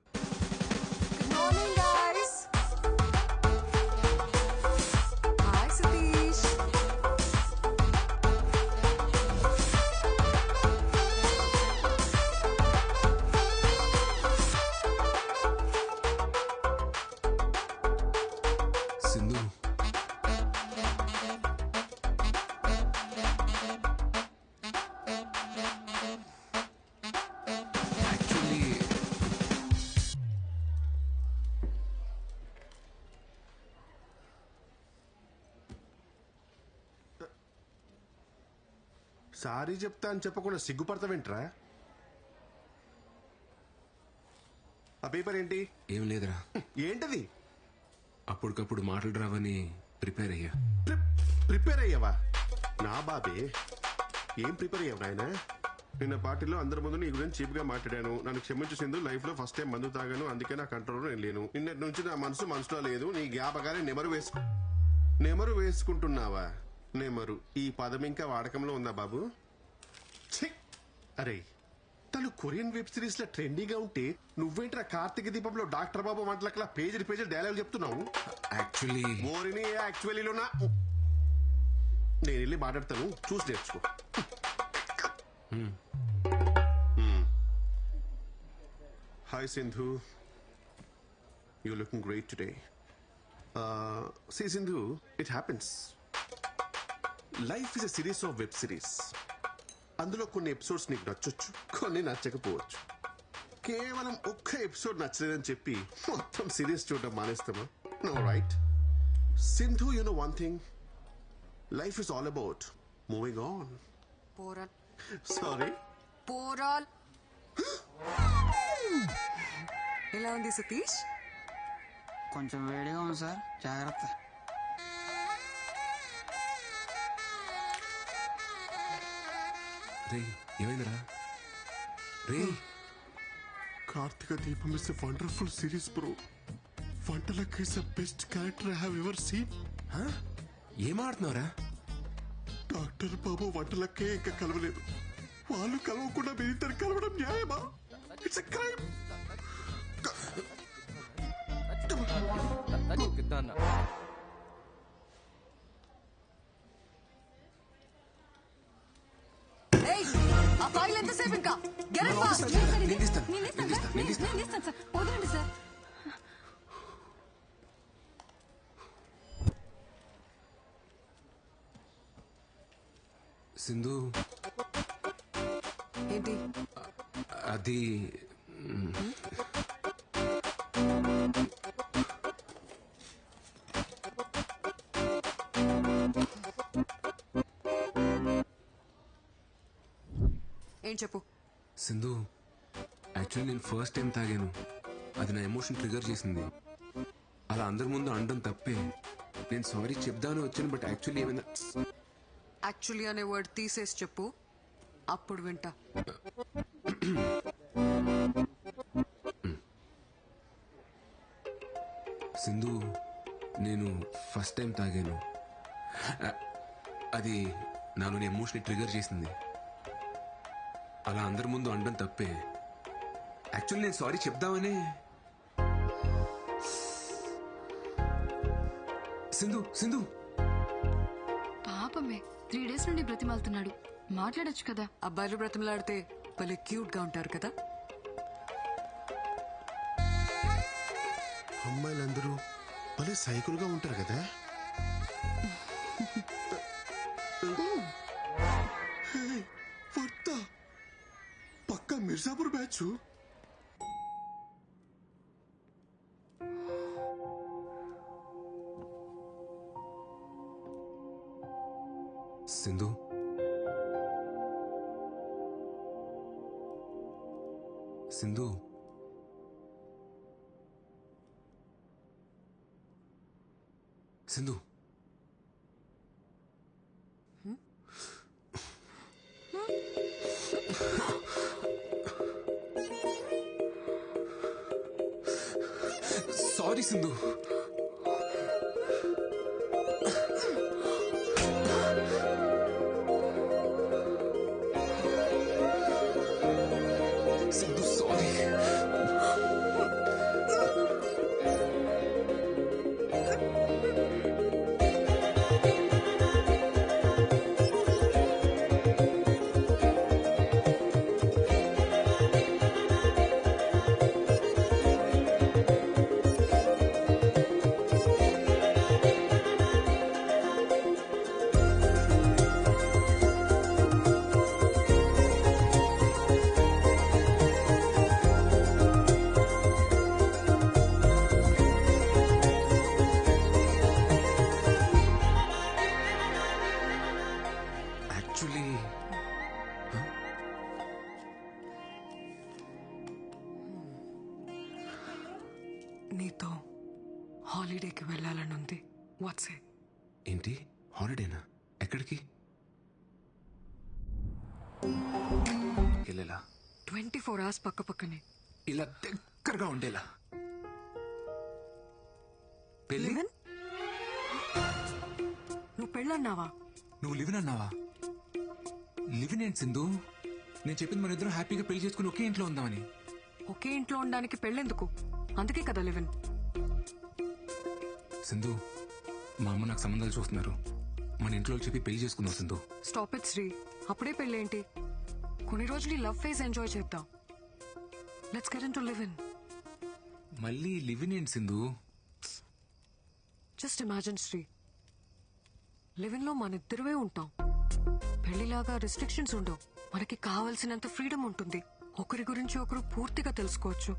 సారీ చెప్తా అని చెప్పకుండా సిగ్గుపడతావేంట్రా? ఆ పేపర్ ఏంటి? ఏం లేదురా. ఏంటది? అప్పటికప్పుడు మాటలు రావని ప్రిపేర్ అయ్యా. ప్రిపేర్ అయ్యావా? నా బాబే, ఏం ప్రిపేర్ అయ్యావు నాయన? నిన్న పార్టీలో అందరి ముందు నీ గురించి చీప్ గా మాట్లాడాను. నన్ను క్షమించు సింధు, లైఫ్ లో ఫస్ట్ టైం మందు తాగాను, అందుకే నా కంట్రోల్ నేను లేను. నిన్నటి నుంచి నా మనసులో లేదు. నీ జ్ఞాపకాన్ని నెమరు వేసుకుంటున్నావా? నెమరు ఈ పదం ఇంకా వాడకంలో ఉందా బాబు? అరే, తను కొరియన్ వెబ్ సిరీస్ లో ట్రెండీగా ఉంటే నువ్వేంట్రా కార్తీక దీపంలో డాక్టర్ బాబు వంటలకలా పేజీ డైలాగ్ చెప్తున్నావు? యాక్చువల్లీ ఓరిని యాక్చువల్లీలోనా నేను వెళ్ళి మాట్లాడతాను, చూసి నేర్చుకో. Hi Sindhu, you're looking great today. See Sindhu, it happens. Life is a series of web series. అందులో కొన్ని ఎపిసోడ్స్ నీకు నచ్చొచ్చు, కొన్ని నచ్చకపోవచ్చు. కేవలం ఒక్క ఎపిసోడ్ నచ్చలేదని చెప్పి మొత్తం సిరీస్ చూడడం మానేస్తామా? No right. Sindhu, you know one thing, life is all about moving on. పోరాల్ సారీ, పోరాల్. ఎలా ఉంది సతీష్? కొంచెం వేడిగా ఉంది సార్, జాగ్రత్త. రే ఏమైందిరా? రే కార్తీక దీపం is a wonderful series bro. వంటలక్ is the best character I have ever seen. ఏం ఆడుతున్నావురా? డాక్టర్ బాబు వంటలకే ఇంకా కలవలేదు, వాళ్ళు కలవకుండా మీరిద్దరు కలవడం న్యాయమా? It's a crime. ఆ ఫైల్ ఎంతసేపు ఇంకా? Get it fast. నేను ఇస్తాను సార్, వదలండి సార్. సింధు, ఏంటి అది ఏం చెప్పు. సింధు, యాక్చువల్లీ నేను ఫస్ట్ టైం తాగాను, అది నా ఎమోషన్ ట్రిగర్ చేసింది. అలా అందరి ముందు అనడం తప్పే. నేను సారీ చెప్దాను వచ్చాను, బట్ యాక్చువల్లీ ఏమైందా? యాక్చువల్లీ అనే వర్డ్ తీసేసి చెప్పు, అప్పుడు వింటా. సింధు, నేను ఫస్ట్ టైం తాగాను, అది నాలోని ఎమోషన్ ట్రిగర్ చేసింది. అలా అందరి ముందు అనడం తప్పే. యాక్చువల్లీ నేను సారీ చెప్దామనే. సింధు, సింధు, పాపమే 3 days నుండి బ్రతిమాలుతున్నాడు, మాట్లాడొచ్చు కదా. అబ్బాయిలు బ్రతిమలాడితే భలే క్యూట్ గా ఉంటారు కదా. అమ్మాయిలందరూ భలే సైకిల్గా ఉంటారు కదా. వర్త పక్కా Mirzapur batch. Sindhu, Sindhu, Sindhu, sorry Sindhu. Sindhu sorry. Actually నీతో హాలిడేకి వెళ్ళాలని ఉంది. What's it? ఏంటి హాలిడేనా? ఎక్కడికి వెళ్ళేలా? 24 hours పక్క పక్కనే, ఇలా దగ్గరగా ఉండేలా. పెళ్ళి? నువ్వు పెళ్ళన్నావా? నువ్వు లివిన్ అన్నావా? లివిన్ ఏంటి సింధు? నేను చెప్పింది మన ఇద్దరం హ్యాపీగా పెళ్లి చేసుకుని ఒకే ఇంట్లో ఉందామని. ఒకే ఇంట్లో ఉండడానికి పెళ్ళెందుకు? అందుకే కదా లివిన్. సింధు, మా అమ్మ నాకు సంబంధాలు చూస్తున్నారు. మన ఇంట్లో చెప్పి పెళ్లి చేసుకుందాం సింధు. Stop it Shri. అప్పుడే పెళ్ళేంటి? కొన్ని రోజులు ఈ లవ్ ఫేజ్ ఎంజాయ్ చేద్దాం. Let's get into live in. మళ్ళీ లివిన్ ఏంటి Sindhu? Just imagine Sri, live in లో మన ఇద్దరమే ఉంటాం. పెళ్లిలాగా రిస్ట్రిక్షన్స్ ఉండవు. మనకి కావలసినంత ఫ్రీడమ్ ఉంటుంది. ఒకరి గురించి ఒకరు పూర్తిగా తెలుసుకోవచ్చు.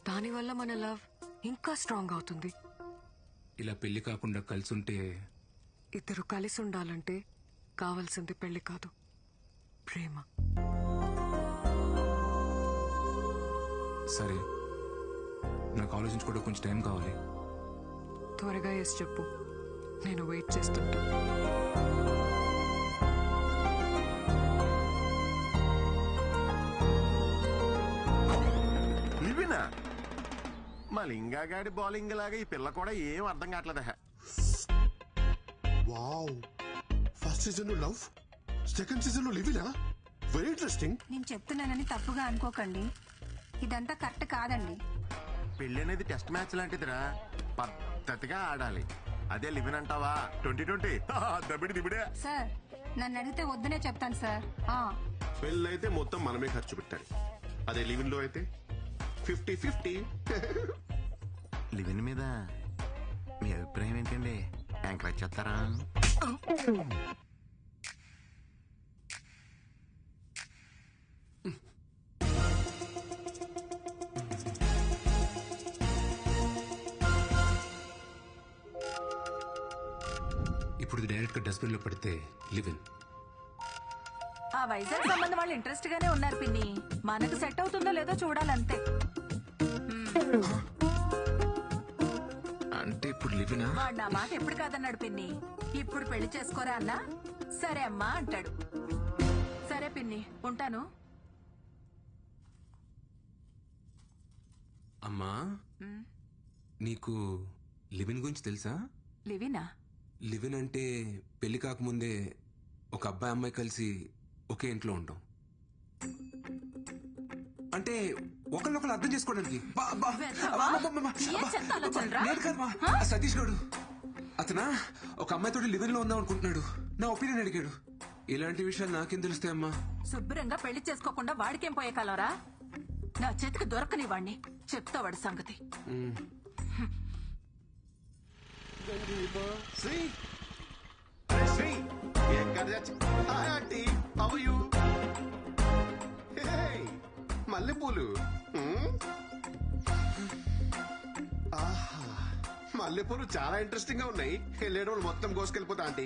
దానివల్ల మన లవ్ ఇంకా స్ట్రాంగ్ అవుతుంది. ఇలా పెళ్లి కాకుండా కలిసి ఉంటే? ఇద్దరు కలిసి ఉండాలంటే కావాల్సింది పెళ్లి కాదు, ప్రేమ. సరే, నాకు ఆలోచించుకోవడం కొంచెం టైం కావాలి. త్వరగా ఎస్ చెప్పు, నేను వెయిట్ చేస్తుంటా. లివినా? మా లింగాగాడి బౌలింగ్ లాగా ఈ పిల్ల కూడా ఏం అర్థం కావట్లేదా? వావ్, ఫస్ట్ సీజన్ లో లవ్, సెకండ్ సీజన్ లో లివినా? Very interesting. నేను చెప్తున్నానని తప్పుగా అనుకోకండి, ఇదంతా కరెక్ట్ కాదండి. పెళ్లి అనేది టెస్ట్ మ్యాచ్ లాంటిదిరా, పద్ధతిగా ఆడాలి. అదే లివిన్ అంటావా 2020 దబిడి దిబిడే. సార్, నన్ను అడిగితే వద్దునే చెప్తాను సార్. పెళ్ళైతే మొత్తం మనమే ఖర్చు పెట్టాలి. అదే లివిన్ లో అయితే 50-50. లివిన్ మీద మీ అభిప్రాయం ఏంటండి? ఎంకరేజ్ చేస్తారా? ఇప్పుడు డైరెక్ట్ గా డస్ట్బిన్ లో పడితే లివిన్. ఆ వైజాగ్ సంబంధం వాళ్ళు ఇంట్రెస్ట్ గానే ఉన్నారు పిన్ని. మనకు సెట్ అవుతుందో లేదో చూడాలంతే. అంటే ఇప్పుడు లివినా? వాడు నా మాట ఎప్పుడు కాదన్నాడు పిన్ని. ఇప్పుడు పెళ్లి చేసుకోరా అన్నా సరే అమ్మా అంటాడు. సరే పిన్ని, ఉంటాను. అమ్మా, నీకు లివిన్ గురించి తెలుసా? లివినా? లివిన్ అంటే పెళ్లి కాకముందే ఒక అబ్బాయి అమ్మాయి కలిసి ఒకే ఇంట్లో ఉంటాం. అంటే ఒకరినొకరు అర్థం చేసుకోవడానికి. సతీష్ గడు అతనా ఒక అమ్మాయితో లివిన్ లో ఉందాం అనుకుంటున్నాడు. నా ఒపీనియన్ అడిగాడు. ఇలాంటి విషయాలు నాకేం తెలుస్తాయమ్మా? శుభ్రంగా పెళ్లి చేసుకోకుండా వాడికేం పోయే కాలరా? నా చేతికి దొరకని వాడిని చెప్తా వాడి సంగతి. Sri, Sri, hi aunty, how are you? Hey, మల్లెపూలు. ఆహా, మల్లెపూలు చాలా ఇంట్రెస్టింగ్ గా ఉన్నాయి. వెళ్ళేటప్పుడు మొత్తం కోసుకెళ్ళిపోతా ఆంటీ,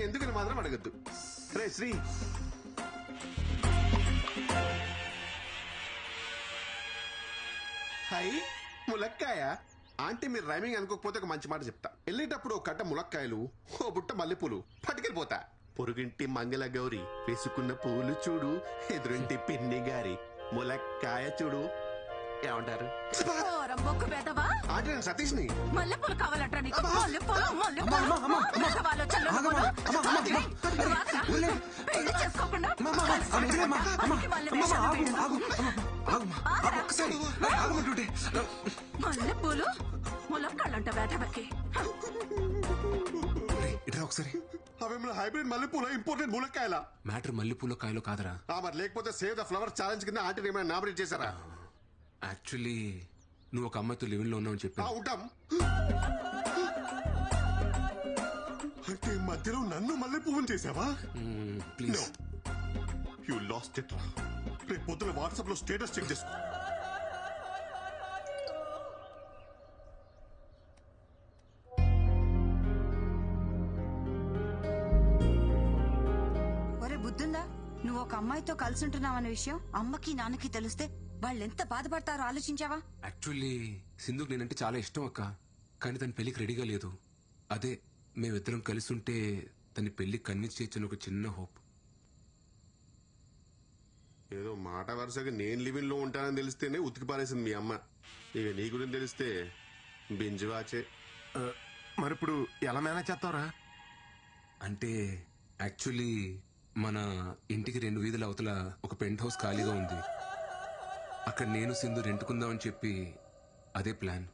ఎందుకని మాత్రం అడగద్దు. రే శ్రీ, హై ములక్కాయ. ఆంటీ మీరు రైమింగ్ అనుకోకపోతే ఒక మంచి మాట చెప్తా. వెళ్ళేటప్పుడు ఒక కట్ట ములక్కాయలు, ఓ బుట్ట మల్లెపూలు పట్టుకెళ్ళిపోతా. పొరుగింటి మంగళ గౌరి వేసుకున్న పూలు చూడు, ఎదురింటి పిన్ని గారి ములక్కాయ చూడు. ఏమంటారు? ఆంటీ నేను సతీష్ ని. మల్లెపూలు కావాలంటా నీకు? పెళ్లి చేసుకోకుండా మల్లెపూలు ములక్కాళ్ళంట వేటవకి. ఇట్లా ఒకసారి అవేమన్నా హైబ్రిడ్ మల్లెపూల, ఇంపోర్టెడ్ ములక్కాయల? మ్యాటర్ మల్లెపూల కాయలో కాదరా. మరి లేకపోతే సేవ్ ద ఫ్లవర్ ఛాలెంజ్ కింద ఆంటీ ఏమైనా నామినేట్ చేశారా? యాక్చువల్లీ నువ్వు ఒక అమ్మాయితో లివిన్ లో ఉన్నావు చెప్పి ఉంటాం. అంటే మధ్యలో నన్ను మల్లె పువ్వుని చేసావా? ప్లీజ్. యు లాస్ట్ ఇట్ రా. రేపు పొద్దున వాట్సాప్ లో స్టేటస్ చెక్ చేసుకో. ఒరే బుద్ధుందా? నువ్వు ఒక అమ్మాయితో కలిసి ఉంటున్నావన్న విషయం అమ్మకి నాన్నకి తెలిస్తే వాళ్ళు ఎంత బాధపడతారో ఆలోచించావా? యాక్చువల్లీ సింధుకు నేనంటే చాలా ఇష్టం అక్క, కానీ తన పెళ్లికి రెడీగా లేదు. అదే మేమిద్దరం కలిసి ఉంటే తన పెళ్లికి కన్విన్స్ చేయొచ్చని ఒక చిన్న హోప్. ఏదో మాట వరుసగా నేను లివిన్ లో ఉంటానని తెలిస్తేనే ఉతికి పారేసింది మీ అమ్మ. ఇక నీ గురించి తెలిస్తే బింజు వాచే. మరి ఇప్పుడు ఎలా మేనేజ్ చేస్తావురా? అంటే యాక్చువల్లీ మన ఇంటికి 2 వీధుల అవతల ఒక పెంట్ హౌస్ ఖాళీగా ఉంది. అక్కడ నేను సింధు రెంటుకుందామని చెప్పి అదే ప్లాన్.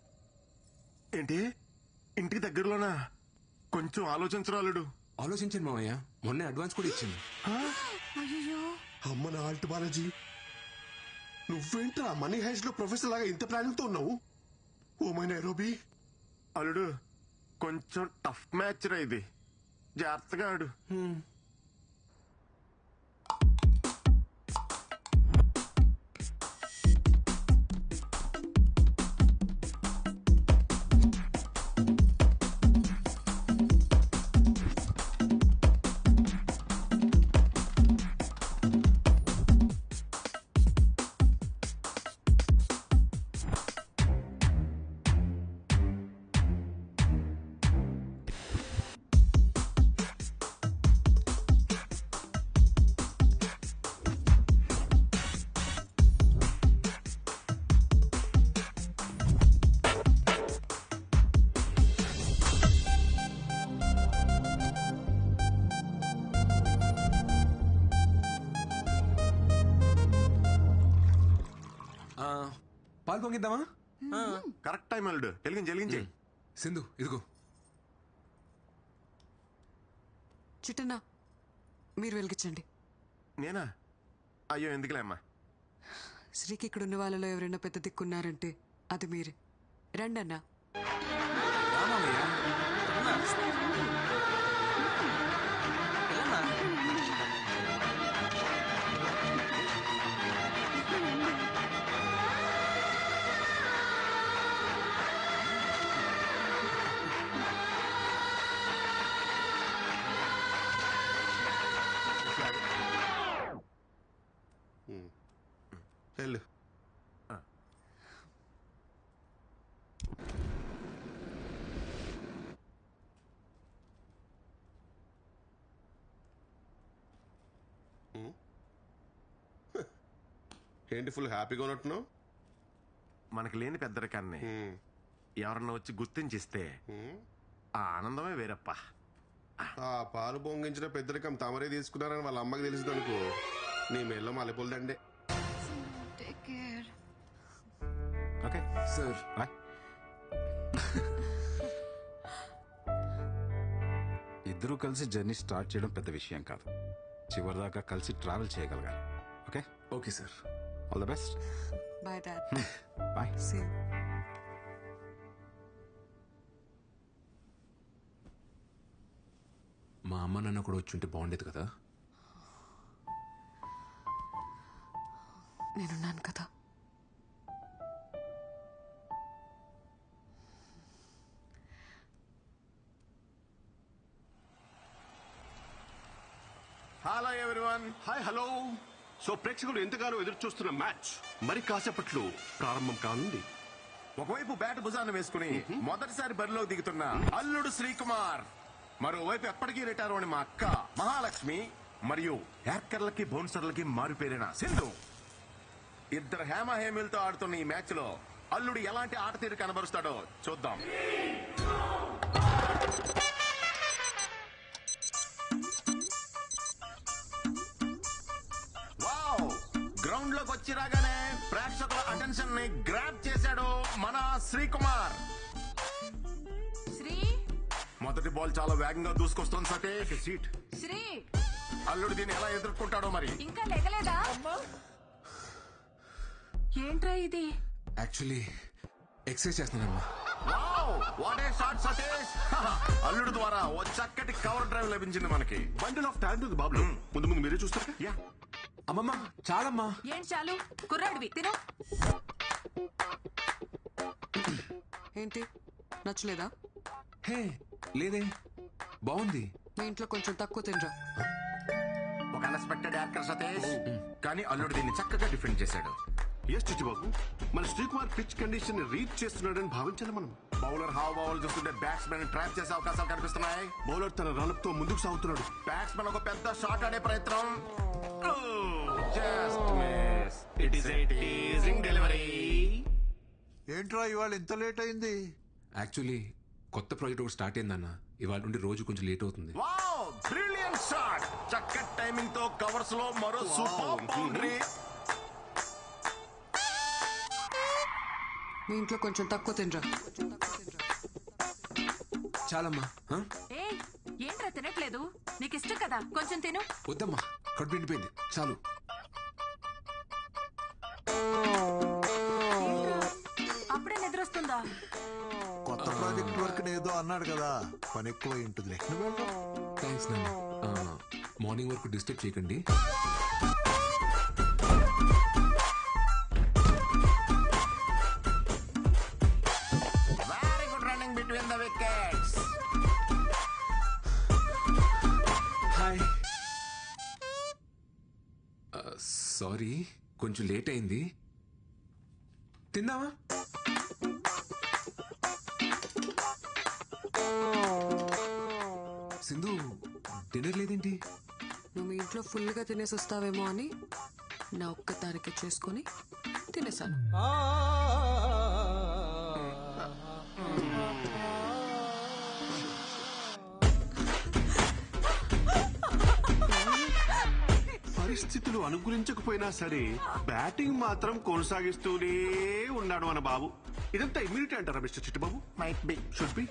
ఏంటి ఇంటికి దగ్గరలోనా? కొంచెం ఆలోచించరు అల్లుడు. ఆలోచించండి మావయ్య, మొన్నే అడ్వాన్స్ కూడా ఇచ్చింది. అమ్మ నా ఆల్ట్ బాలాజీ, నువ్వేంట్రా మనీ హైస్ లో ప్రొఫెసర్ లాగా ఇంత ప్లానింగ్ తో ఉన్నావు? Oh my Nairobi. అల్లుడు కొంచెం టఫ్ మ్యాచ్ రా ఇది, జాగ్రత్తగా ఆడు. పాలు పొంగిద్దామా? కరెక్ట్ టైం అల్లుడు, వెలిగించి. సింధు ఇదిగో. చిట్టన్న మీరు వెలిగించండి. నేనా? అయ్యో ఎందుకులే అమ్మా. శ్రీకి ఇక్కడ ఉన్న వాళ్ళలో ఎవరైనా పెద్ద దిక్కున్నారంటే అది మీరే. రండన్నా. వెళ్ళు. ఏంటి ఫుల్ హ్యాపీగా ఉన్నట్టున్నావు? మనకు లేని పెద్దరికాన్ని ఎవరన్నా వచ్చి గుర్తించిస్తే ఆ ఆనందమే వేరప్ప. ఆ పాలు పొంగించిన పెద్దరికం తమరే తీసుకున్నారని వాళ్ళ అమ్మకి తెలిసింది అనుకో, నీ మెల్ల మల్లెపూలదండే. Okay sir. ఇద్దరూ కలిసి జర్నీ స్టార్ట్ చేయడం పెద్ద విషయం కాదు, చివరిదాకా కలిసి ట్రావెల్ చేయగలగాలి. Okay okay sir. All the best. Bye dad. Bye. See you. మా అమ్మ నాన్న కూడా వచ్చి ఉంటే బాగుండేది కదా. నేనున్నాను కదా. Hello everyone. Hi hello. So ప్రేక్షకులు ఎంతగానో ఎదురు చూస్తున్న మ్యాచ్ మరి కాసేపట్లో ప్రారంభం కానుంది. ఒకవైపు బ్యాట్ భుజాన్ని వేసుకుని మొదటిసారి బరిలోకి దిగుతున్న అల్లుడు శ్రీకుమార్, మరోవైపు ఎప్పటికీ రిటైర్ అని మా అక్క మహాలక్ష్మి, మరియు హ్యాకర్లకి బౌన్సర్లకి మారిపోయిన సింధు. ఇద్దరు హేమహేమిలతో ఆడుతున్న ఈ మ్యాచ్ లో అల్లుడు ఎలాంటి ఆట తీరు కనబరుస్తాడో చూద్దాం. గ్రౌండ్ లోకి వచ్చి రాగానే ప్రేక్షకుల అటెన్షన్ ని గ్రాప్ చేశాడు మన శ్రీకుమార్. శ్రీ మొదటి బాల్ చాలా వేగంగా దూసుకొస్తుంది సతీష్. సీట్. శ్రీ అల్లుడు దీన్ని ఎలా ఎదుర్కొంటాడో మరి. ఇంకా లెగలేదా? ఏంట్రా ఇది? యాక్చువల్లీ ఎక్సర్సైజ్ చేస్తున్నానమ్మా. What a shot Satish. అల్లుడు ద్వారా ఓ చక్కటి కవర్ డ్రైవ్ లభించింది మనకి. బండిల్ ఆఫ్ టాలెంట్ ఉంది బాబు. ముందు ముందు మీరే చూస్తారు. యా అమ్మమ్మ చాలమ్మా. ఏంటి చాలు? కుర్రాడివి తిను. ఏంటి నచ్చలేదా? హే లేదే, బాగుంది. మీ ఇంట్లో కొంచెం తక్కువ తినరా. ఒక అన్ఎక్స్పెక్టెడ్ యాక్టర్ సతీష్, కానీ అల్లుడు దీన్ని చక్కగా డిఫెండ్ చేశాడు. ఎస్ చిట్టిబాబు, మన శ్రీకుమార్ పిచ్ కండిషన్ రీచ్ చేస్తున్నాడని భావించాలి మనం. బౌలర్ హావభావాలు చూస్తుంటే బ్యాట్స్మెన్ ట్రాప్ చేసే అవకాశాలు కనిపిస్తున్నాయి. బౌలర్ తన రన్అప్ తో ముందుకు సాగుతున్నాడు. బ్యాట్స్మెన్ ఒక పెద్ద షాట్ ఆడే ప్రయత్నం. Just miss. It is a teasing delivery. ఏంట్రా ఇవాళ ఇంత లేట్ అయింది? యాక్చువల్లీ కొత్త ప్రాజెక్ట్ ఒకటి స్టార్ట్ అయిందన్న, ఇవాళ నుండి రోజు కొంచెం లేట్ అవుతుంది. Wow brilliant shot. చక్కటి టైమింగ్ తో కవర్స్ లో మరో సూపర్ బౌండరీ. మీ ఇంట్లో కొంచెం తక్కువ తినరా. చాలమ్మా. ఏ ఏంట్రా తినట్లేదు? నీకు ఇష్టం కదా, కొంచెం తిను. వద్దమ్మా, కడుపు నిండిపోయింది, చాలు. అప్పుడే నిద్రొస్తుందా? కొత్త ప్రాజెక్ట్ వర్క్ ఏదో అన్నాడు కదా, పని ఎక్కువ ఉంటుందిలే. థ్యాంక్స్ నాన్న. మార్నింగ్ వరకు డిస్టర్బ్ చేయకండి. Very good running between the wickets. Hi. Sorry, కొంచెం లేట్ అయింది. తిందామా? సింధు, డిన్నర్ లేదేంటి? నువ్వు మీ ఇంట్లో ఫుల్గా తినేసి వస్తావేమో అని నా ఒక్కదానికే చేసుకొని తినేసాను. పరిస్థితులు అనుకూలించకపోయినా సరే బ్యాటింగ్ మాత్రం కొనసాగిస్తూనే ఉన్నాడు మన బాబు. ఇదంతా ఇమ్యూనిటీ అంటారా mister Chittubabu? Might be, should be.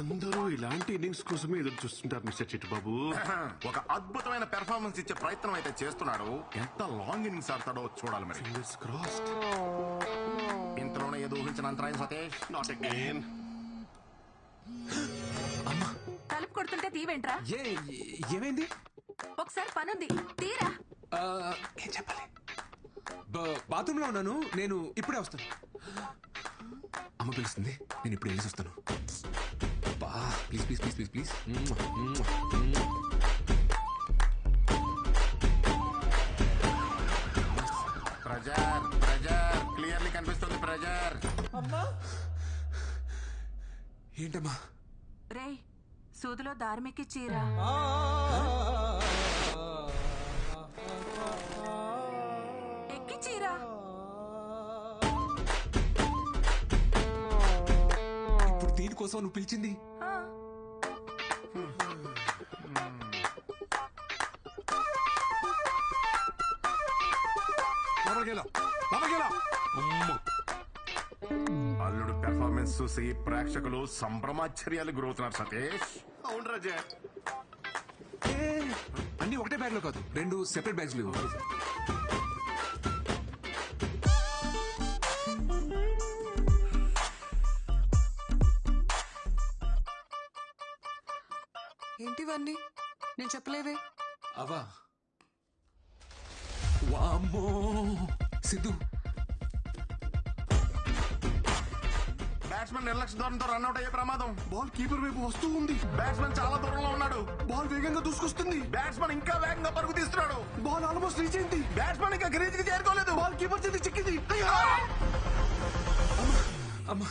అందరూ ఇలాంటి ఇన్నింగ్స్ కోసమే ఎదురు చూస్తుంటారు మిస్టర్ చిట్టుబాబు. ఒక అద్భుతమైన పెర్ఫార్మెన్స్ ఇచ్చే ప్రయత్నం అయితే చేస్తున్నాడు. ఎంత లాంగ్ ఇన్నింగ్స్ ఆడతాడో చూడాలి మరి. Fingers crossed. ఇంతలోనే ఏదో ఊహించిన అంతరాయం సతీష్. Not again. తలుపు కొడుతుంటే తీవేంట్రా? ఏమైంది? ఒకసారి పనుంది, తీరా. ఏం చెప్పాలి? బాత్రూమ్ లో ఉన్నాను, నేను ఇప్పుడే వస్తాను. అమ్మ పిలుస్తుంది, నేను ఇప్పుడు వెళ్ళేసి వస్తాను. Please please please please please. Pressure pressure clearly కనిపిస్తుంది ప్రెజర్. ఏంటమ్మా? రే సూదిలో దారిమెక్కి చీరా. ఎక్కి చీరా. ఇప్పుడు దీనికోసం నువ్వు పిలిచింది? అల్లుడు పెర్ఫార్మెన్స్ చూసి ప్రేక్షకులు సంభ్రమాశ్చర్యాలు గురవుతున్నారు సతీష్. అవును రాజా. అన్ని ఒకటే బ్యాగ్ లో కాదు, 2 సెపరేట్ బ్యాగ్స్ లేవు. ఏంటివన్నీ? నేను చెప్పలేదే. అవా? వామ్మో సిద్ధు, బ్యాట్స్మెన్ నిర్లక్ష్య ధోరణితో రన్అట్ అయ్యే ప్రమాదం. బాల్ కీపర్ వైపు వస్తూ ఉంది. బ్యాట్స్మెన్ చాలా దూరంలో ఉన్నాడు. బాల్ వేగంగా దూసుకొస్తుంది. బ్యాట్స్మెన్ ఇంకా వేగంగా పరుగు తీస్తున్నాడు. బాల్ ఆల్మోస్ట్ రీచ్ అయింది. బ్యాట్స్మెన్ ఇంకా క్రీజ్ కి చేరుకోలేదు. బాల్ కీపర్ చేతి చిక్కింది. అమ్మా,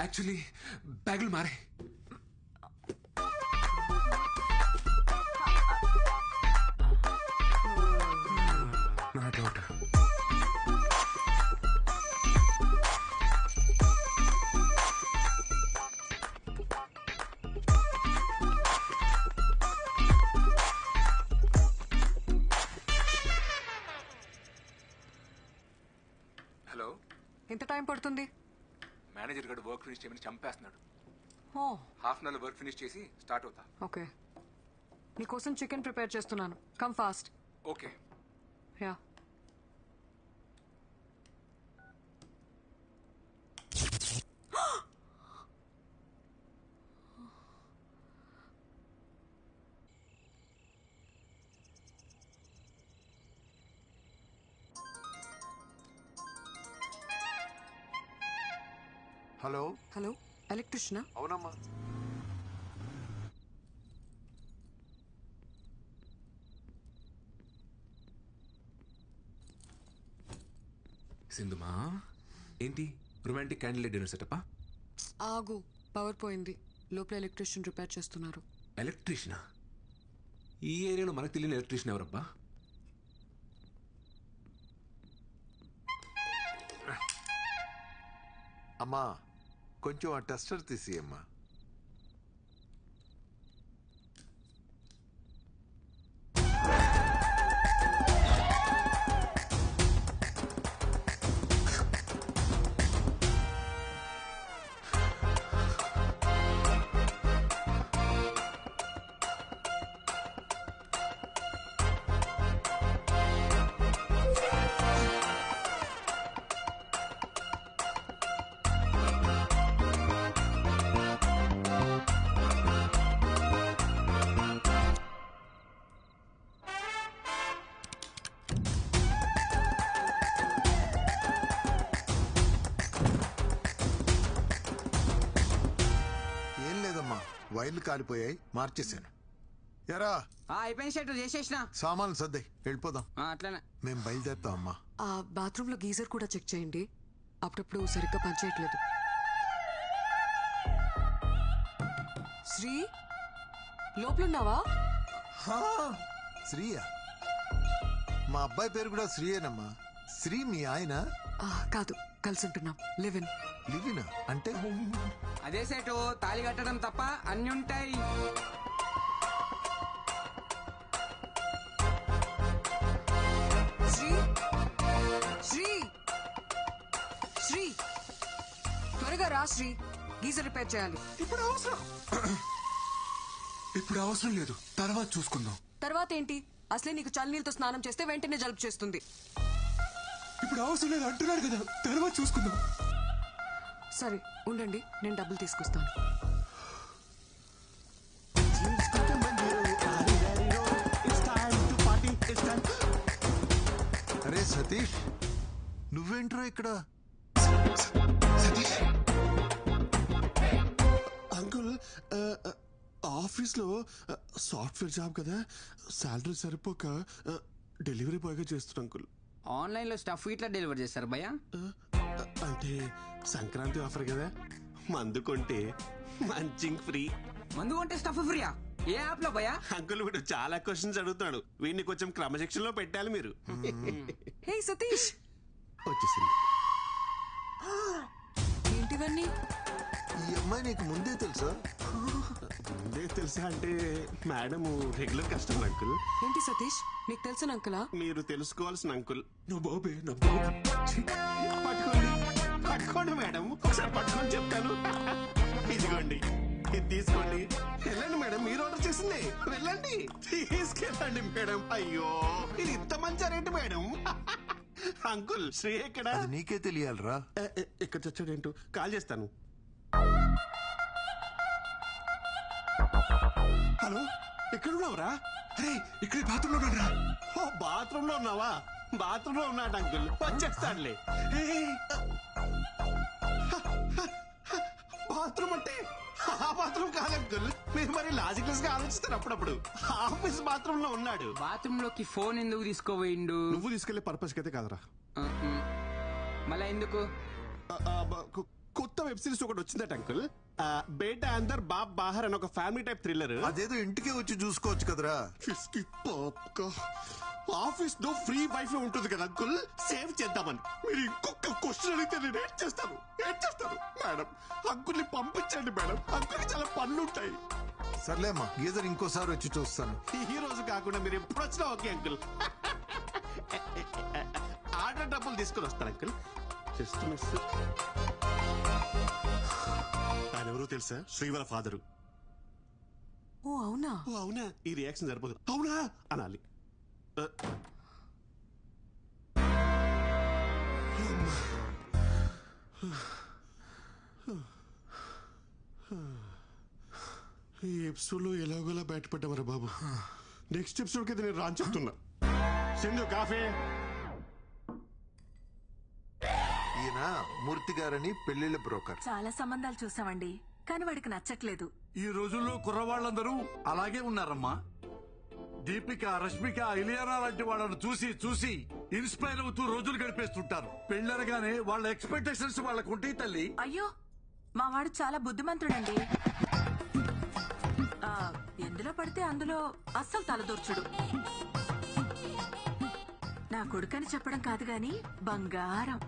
యాక్చువల్లీ బ్యాగులు మారే. Not out. హలో, ఎంత టైం పడుతుంది? మేనేజర్ గడు వర్క్ ఫినిష్ చేయమని చంపేస్తున్నాడు. Oh, half an hour work finish చేసి స్టార్ట్ అవుతా. ఓకే. నీకోసం చికెన్ ప్రిపేర్ చేస్తున్నాను. Come fast. Okay. Yeah. Hello hello, ఎలక్ట్రిషియనా? అవునమ్మా. సింధుమా, ఏంటి రొమాంటిక్ క్యాండిల్ డిన్నర్ సెటప్పా? ఆగు, పవర్ పోయింది. లోపల ఎలక్ట్రిషియన్ రిపేర్ చేస్తున్నారు. ఎలక్ట్రీషియనా? ఈ ఏరియాలో మనకు తెలియని ఎలక్ట్రీషియన్ ఎవరబ్బా? అమ్మా కొంచెం ఆ టెస్టర్ తీసి అమ్మా. వైర్లు కాలిపోయాయి, మార్చేశాను. ఎరా అయిపోయిన షర్ట్ చేసేసిన సామాన్లు సర్దాయి వెళ్ళిపోదాం. అట్లనే మేము బయలుదేరుతాం అమ్మా. ఆ బాత్రూమ్ లో గీజర్ కూడా చెక్ చేయండి, అప్పుడప్పుడు సరిగ్గా పనిచేయట్లేదు. శ్రీ లోపలున్నావా? శ్రీయా? మా అబ్బాయి పేరు కూడా శ్రీయేనమ్మా. శ్రీ మీ ఆయన? కాదు, కలిసి ఉంటున్నాం. లివిన్. లివినా అంటే? అదే సేటు తాళి కట్టడం తప్ప అన్ని ఉంటాయి. శ్రీ శ్రీ శ్రీ త్వరగా రా శ్రీ, గీజర్ రిపేర్ చేయాలి. ఇప్పుడు అవసరం లేదు, తర్వాత చూసుకుందాం. తర్వాత ఏంటి? అసలే నీకు చల్లనీళ్ళతో స్నానం చేస్తే వెంటనే జలుబు చేస్తుంది. ఇప్పుడు అవసరం లేదు అంటున్నాడు కదా, తర్వాత చూసుకుందాం. సరే ఉండండి, నేను డబ్బులు తీసుకొస్తాను. అరే సతీష్, నువ్వేంట్రా ఇక్కడ? అంకుల్ ఆఫీస్ లో సాఫ్ట్వేర్ జాబ్ కదా, శాలరీ సరిపోక డెలివరీ బాయ్ గా చేస్తున్నా అంకుల్. ఆన్లైన్ లో స్టఫ్ ఇట్లా డెలివర్ చేస్తారు భయ్యా? అంటే సంక్రాంతి ఆఫర్ కదా, మందు కొంటే మంచింగ్ ఫ్రీ. మందు కొంటే స్టఫ్ ఫ్రీయా? ఏ యాప్ లో భయ్యా? అంకుల్ వీడు చాలా క్వశ్చన్స్ అడుగుతాడు, వీడిని కొంచెం క్రమశిక్షణ లో పెట్టాలి మీరు. హే సతీష్, వచ్చేసింది. ఏంటివన్నీ? ఈ అమ్మాయి నీకు ముందే తెలుసా? ముందే తెలుసా అంటే మేడం రెగ్యులర్ కస్టమర్ అంకుల్. ఏంటి సతీష్, నీకు తెలిసిన అంకులా? మీరు తెలుసుకోవాల్సిన అంకుల్. నువ్వు బాబే పట్టుకోండి పట్టుకోండి మేడం, ఒకసారి పట్టుకొని చెప్తాను. ఇదిగోండి, ఇది తీసుకోండి. వెళ్ళండి మేడం, మీరు ఆర్డర్ చేసింది. వెళ్ళండి, తీసుకెళ్ళండి మేడం. అయ్యో ఇది ఇంత మంచి రేటు మేడం. అంకుల్ శ్రీ ఎక్కడ? నీకే తెలియాలరా. ఎక్కడ చచ్చాడేంటో, కాల్ చేస్తాను. హలో, ఎక్కడున్నావురా? అరే ఇక్కడ బాత్రూమ్ లో ఉన్నారా? ఓ బాత్రూమ్ లో ఉన్నావా? బాత్రూమ్ లో ఉన్నాడు అంకుల్, వచ్చేస్తాడులే. బాత్రూమ్ అంటే ఆ బాత్రూమ్ కాదు అంకుల్, మీరు మరి లాజికల్స్ గా ఆలోచిస్తారు అప్పుడప్పుడు. ఆఫీస్ బాత్రూమ్ లో ఉన్నాడు. బాత్రూమ్ లోకి ఫోన్ ఎందుకు తీసుకోపోయిండు? నువ్వు తీసుకెళ్లే పర్పస్ అయితే కాదురా. మళ్ళా ఎందుకు? కొత్త వెబ్ సిరీస్ ఒకటి వచ్చిందట అంకుల్, బేటా అందర్ బాబ్ బాహర్ అని ఒక ఫ్యామిలీ టైప్ థ్రిల్లర్. అదేదో ఇంటికే వచ్చి చూసుకోవచ్చు కదరా. ఆఫీస్ లో ఫ్రీ వైఫై ఉంటుంది కదా అంకుల్, సేవ్ చేద్దామని. మీరు ఇంకొక క్వశ్చన్ అడిగితే నేను ఏం చేస్తాను మేడం? అంకుల్ని పంపించండి మేడం, అంకుల్కి చాలా పనులు ఉంటాయి. సర్లేమ్మా, గీజర్ ఇంకోసారి వచ్చి చూస్తాను. ఈ రోజు కాకుండా మీరు ఎప్పుడు వచ్చినా ఓకే అంకుల్. ఆర్డర్ డబ్బులు తీసుకొని వస్తాను అంకుల్. Just miss. ఆయన ఎవరో తెలుసా? శ్రీవర ఫాదరు. ఓ అవునా? ఓ అవునా? ఈ రియాక్షన్ సరిపోదు, అవునా అనాలి. ఈ ఎపిసోడ్ లో ఎలాగోలా బయటపడ్డామరా బాబు. నెక్స్ట్ ఎపిసోడ్ కి నేను రాని చెప్తున్నా. సింధు కాఫీ. ఈయన మూర్తి గారని పెళ్లిళ్ళ బ్రోకర్. చాలా సంబంధాలు చూసామండి, కానీ వాడికి నచ్చట్లేదు. ఈ రోజుల్లో కుర్రవాళ్ళందరూ అలాగే ఉన్నారమ్మా. దీపిక, రష్మిక, ఇలియానా లాంటి వాళ్ళను చూసి చూసి ఇన్స్పైర్ అవుతూ రోజులు గడిపేస్తుంటారు. పెళ్ళనగానే వాళ్ళ ఎక్స్పెక్టేషన్స్ వాళ్ళకు ఉంటాయి తల్లి. అయ్యో, మా వాడు చాలా బుద్ధిమంతుడండి. ఎందులో పడితే అందులో అస్సలు తలదూర్చుడు. నా కొడుకని చెప్పడం కాదు గాని బంగారం.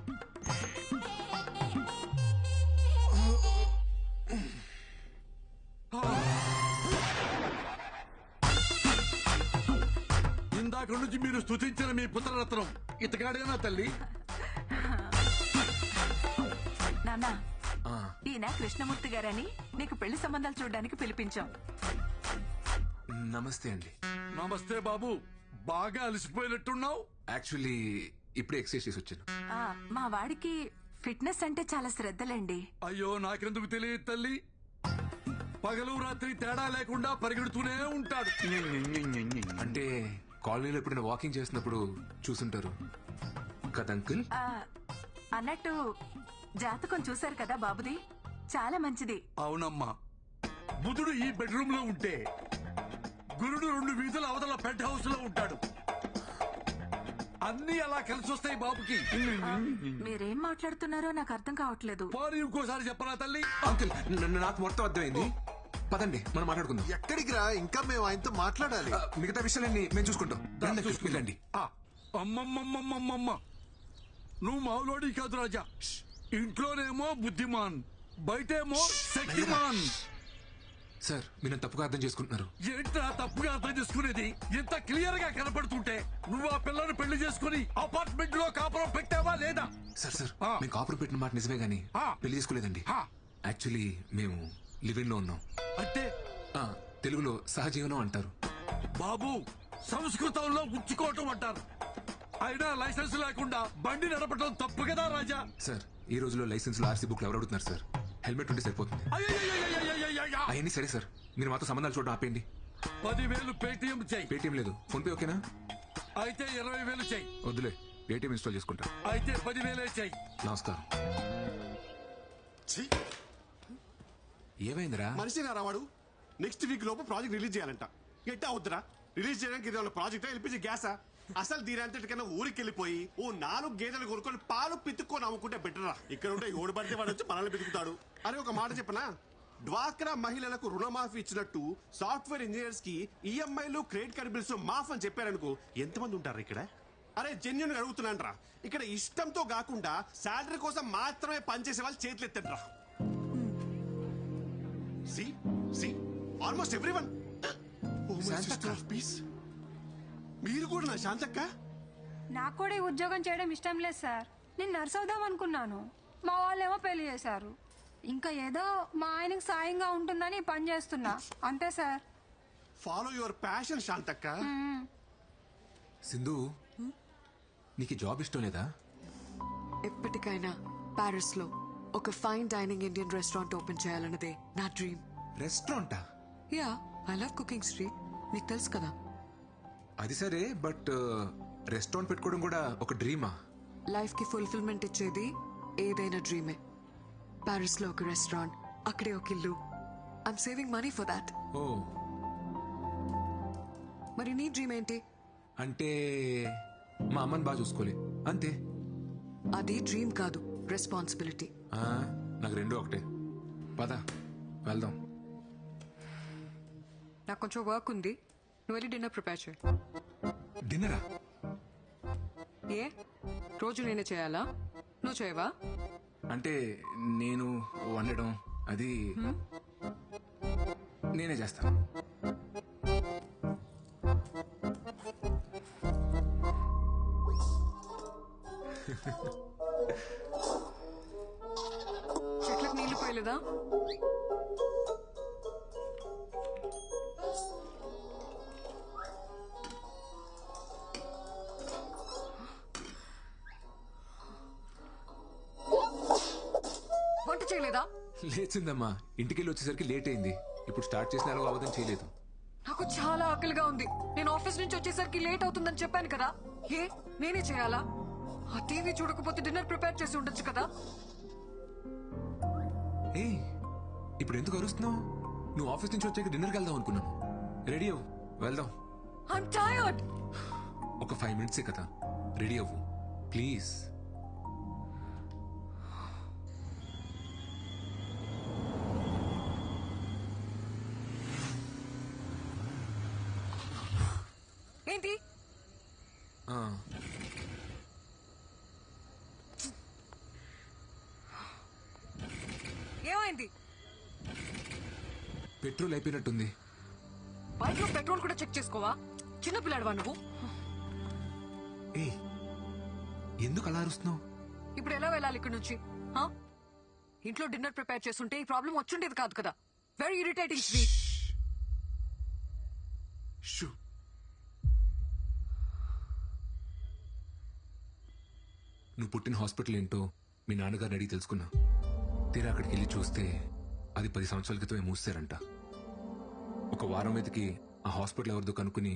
స్తుతించిన మీ పుత్రరత్నం ఇతగాడేనా తల్లి? నాన్న, ఈయన కృష్ణమూర్తి గారని నీకు పెళ్లి సంబంధాలు చూడడానికి పిలిపించాం. నమస్తే అండి. నమస్తే బాబు, బాగా అలసిపోయినట్టున్నావు. యాక్చువల్లీ ఇప్పుడే ఎక్సర్సైజ్ చేసి వచ్చాను. మా వాడికి ఫిట్నెస్ అంటే చాలా శ్రద్ధలండి. అయ్యో, నాకెందుకు తెలియదు తల్లి. పగలు రాత్రి తేడా లేకుండా పరిగెడుతూనే ఉంటాడు. అంటే కాలనీలో ఎప్పుడైనా వాకింగ్ చేసినప్పుడు చూసుంటారు కదా అంకుల్? అన్నట్టు జాతకం చూశారు కదా బాబుది, చాలా మంచిది. అవునమ్మా, బుధుడు ఈ బెడ్రూమ్ లో ఉంటే గురుడు 2 వీధుల అవతల పెంట్ హౌస్ లో ఉంటాడు. అన్ని అలా కలిసి వస్తాయి బాబుకి. మీరేం మాట్లాడుతున్నారో నాకు అర్థం కావట్లేదు. పోనీ ఇంకోసారి చెప్పరా తల్లి? అంకుల్, నాకు మొత్తం అర్థమైంది. పదండి, మనం మాట్లాడుకుందాం. ఎక్కడికి రా, ఇంకా మేము ఆయనతో మాట్లాడాలి. మిగతా విషయాలన్నీ మేము చూసుకుంటాం. వెళ్ళండి. అమ్మమ్మమ్మమ్మమ్మ, నువ్వు మావులోడి కాదు రాజా. ఇంట్లోనేమో బుద్ధిమాన్, బయటేమో శక్తిమాన్. సార్, మీరు తప్పుగా అర్థం చేసుకుంటున్నారు. ఏంట్రా తప్పుగా అర్థం చేసుకునేది? ఇంత క్లియర్ గా కనపడుతుంటే నువ్వు ఆ పిల్లని పెళ్లి చేసుకుని అపార్ట్మెంట్ లో కాపురం పెట్టావా లేదా? సార్, మేము కాపురం పెట్టిన మాట నిజమే గానీ పెళ్లి చేసుకోలేదండి. యాక్చువల్లీ మేము లివింగ్ లో ఉన్నాం. అంటే తెలుగులో సహజీవనం అంటారు. బాబు, సంస్కృతంలో ఉంచుకోవటం అంటారు. అయినా లైసెన్స్ లేకుండా బండి నడపడం తప్పు కదా రాజా? సార్, ఈ రోజులో లైసెన్స్ లో ఆర్సీ బుక్ ఎవరు అడుగుతున్నారు సార్? హెల్మెట్ ఉంటే సరిపోతుంది. అవన్నీ సరే సార్, మీరు మాతో సంబంధాలు చూడడం ఆపేయండి. 10,000 పేటిఎం చెయ్యి. పేటిఎం లేదు, ఫోన్ పే ఓకేనా? అయితే 20,000 చెయ్యి. వద్దులే, పేటిఎం ఇన్స్టాల్ చేసుకుంటా. అయితే 10,000 చెయ్యి. నమస్కారం. ఏమైందిరా? మనిషి రావాడు నెక్స్ట్ వీక్ లోపు ప్రాజెక్ట్ రిలీజ్ చేయాలంట. ఎట్టా అవుతురా? రిలీజ్ చేయడానికి ఇది ప్రాజెక్ట్ ఎల్పిజి గ్యాసా? అసలు దీనంతటికన్నా ఊరికి వెళ్ళిపోయి ఓ 4 గేదెలు కొనుక్కొని పాలు పితుక్కొని అమ్ముకుంటే బెటరా. ఇక్కడ ఉంటే ఓడి పడితే వాడు వచ్చి మనల్ని పితుకుతాడు. అరే ఒక మాట చెప్పనా, డ్వాక్రా మహిళలకు రుణమాఫీ ఇచ్చినట్టు సాఫ్ట్వేర్ ఇంజనీర్స్ కి ఈఎంఐలు క్రెడిట్ కార్డ్ బిల్స్ మాఫ్ అని చెప్పారనుకో, ఎంతమంది ఉంటారు ఇక్కడ? అరే జెన్యున్ గా అడుగుతున్నాను, ఇక్కడ ఇష్టంతో కాకుండా శాలరీ కోసం మాత్రమే పనిచేసే వాళ్ళు చేతులు ఎత్తండ్రా. Almost everyone. మీరు కూడా నా శాంతక్క? నాకు కూడా ఈ ఉద్యోగం చేయడం ఇష్టం లేదు సార్. నేను నర్స్ అవుదాం అనుకున్నాను, మా వాళ్ళేమో పెళ్లి చేశారు. ఇంకా ఏదో మా ఆయనకి సాయంగా ఉంటుందని పని చేస్తున్నా, అంతే sir. Follow your passion Shanthakka. Sindhu, నీకు జాబ్ ఇష్టం లేదా? ఎప్పటికైనా ప్యారిస్ లో ఒక fine dining Indian restaurant open చేయాలన్నదే నా డ్రీమ్. రెస్టారెంటా? Yeah, I love cooking Sri, నీకు తెలుసు కదా. అది సరే, బట్ రెస్టారెంట్ పెట్టుకోవడం కూడా ఒక డ్రీమా? లైఫ్ కి ఫుల్ఫిల్మెంట్ ఇచ్చేది ఏదైనా డ్రీమే. ప్యారిస్ లో ఒక రెస్టారెంట్, అక్కడే ఒక ఇల్లు. I'm saving money for that. Oh, మరి నీ డ్రీమ్ ఏంటి? అంటే మా అమ్మని బాగా చూసుకోలే, అంతే. అది డ్రీమ్ కాదు, రెస్పాన్సిబిలిటీ. నాకు రెండు ఒకటే. పద వెళ్దాం. నాకు కొంచెం వర్క్ ఉంది, నువ్వు వెళ్ళి డిన్నర్ ప్రిపేర్ చేయి. డిన్నరా? ఏ రోజు నేనే చేయాలా? నువ్వు చేయవా? అంటే నేను వండడం అది నేనే చేస్తాను. చెట్లకు నీళ్లు పోయలేదా? వంట చేయలేదా? లేచిందమ్మా, ఇంటికెళ్ళి వచ్చేసరికి లేట్ అయింది. ఇప్పుడు స్టార్ట్ చేసిన ఎలాగో అవదని చేయలేదు. నాకు చాలా ఆకలిగా ఉంది. నేను ఆఫీస్ నుంచి వచ్చేసరికి లేట్ అవుతుందని చెప్పాను కదా. ఏ నేనే చేయాలా? ఆ టీవీ చూడకపోతే డిన్నర్ ప్రిపేర్ చేసి ఉండొచ్చు కదా. ఏ ఇప్పుడు ఎందుకు అరుస్తున్నావు? నువ్వు ఆఫీస్ నుంచి వచ్చాక డిన్నర్కి వెళ్దాం అనుకున్నాను. రెడీ అవ్వు, వెళ్దాం. I'm tired. ఒక 5 minutes కదా, రెడీ అవ్వు ప్లీజ్. ఏంటి? ఏమైంది? పెట్రోల్ అయిపోయినట్టుంది. బైక్ లో పెట్రోల్ కూడా చెక్ చేసుకోవా? చిన్నపిల్లాడువా నువ్వు? ఎందుకు అలా అరుస్తున్నావు? ఇప్పుడు ఎలా వెళ్ళాలి ఇక్కడ నుంచి? ఇంట్లో డిన్నర్ ప్రిపేర్ చేస్తుంటే ఈ ప్రాబ్లం వచ్చుండేది కాదు కదా. Very irritating Sri. నువ్వు పుట్టిన హాస్పిటల్ ఏంటో మీ నాన్నగారిని అడిగి తెలుసుకున్నా. తీరా అక్కడికి వెళ్ళి చూస్తే అది 10 సంవత్సరాల క్రితమే మూసారంట. ఒక వారం మీదకి ఆ హాస్పిటల్ ఎవరిదో కనుక్కుని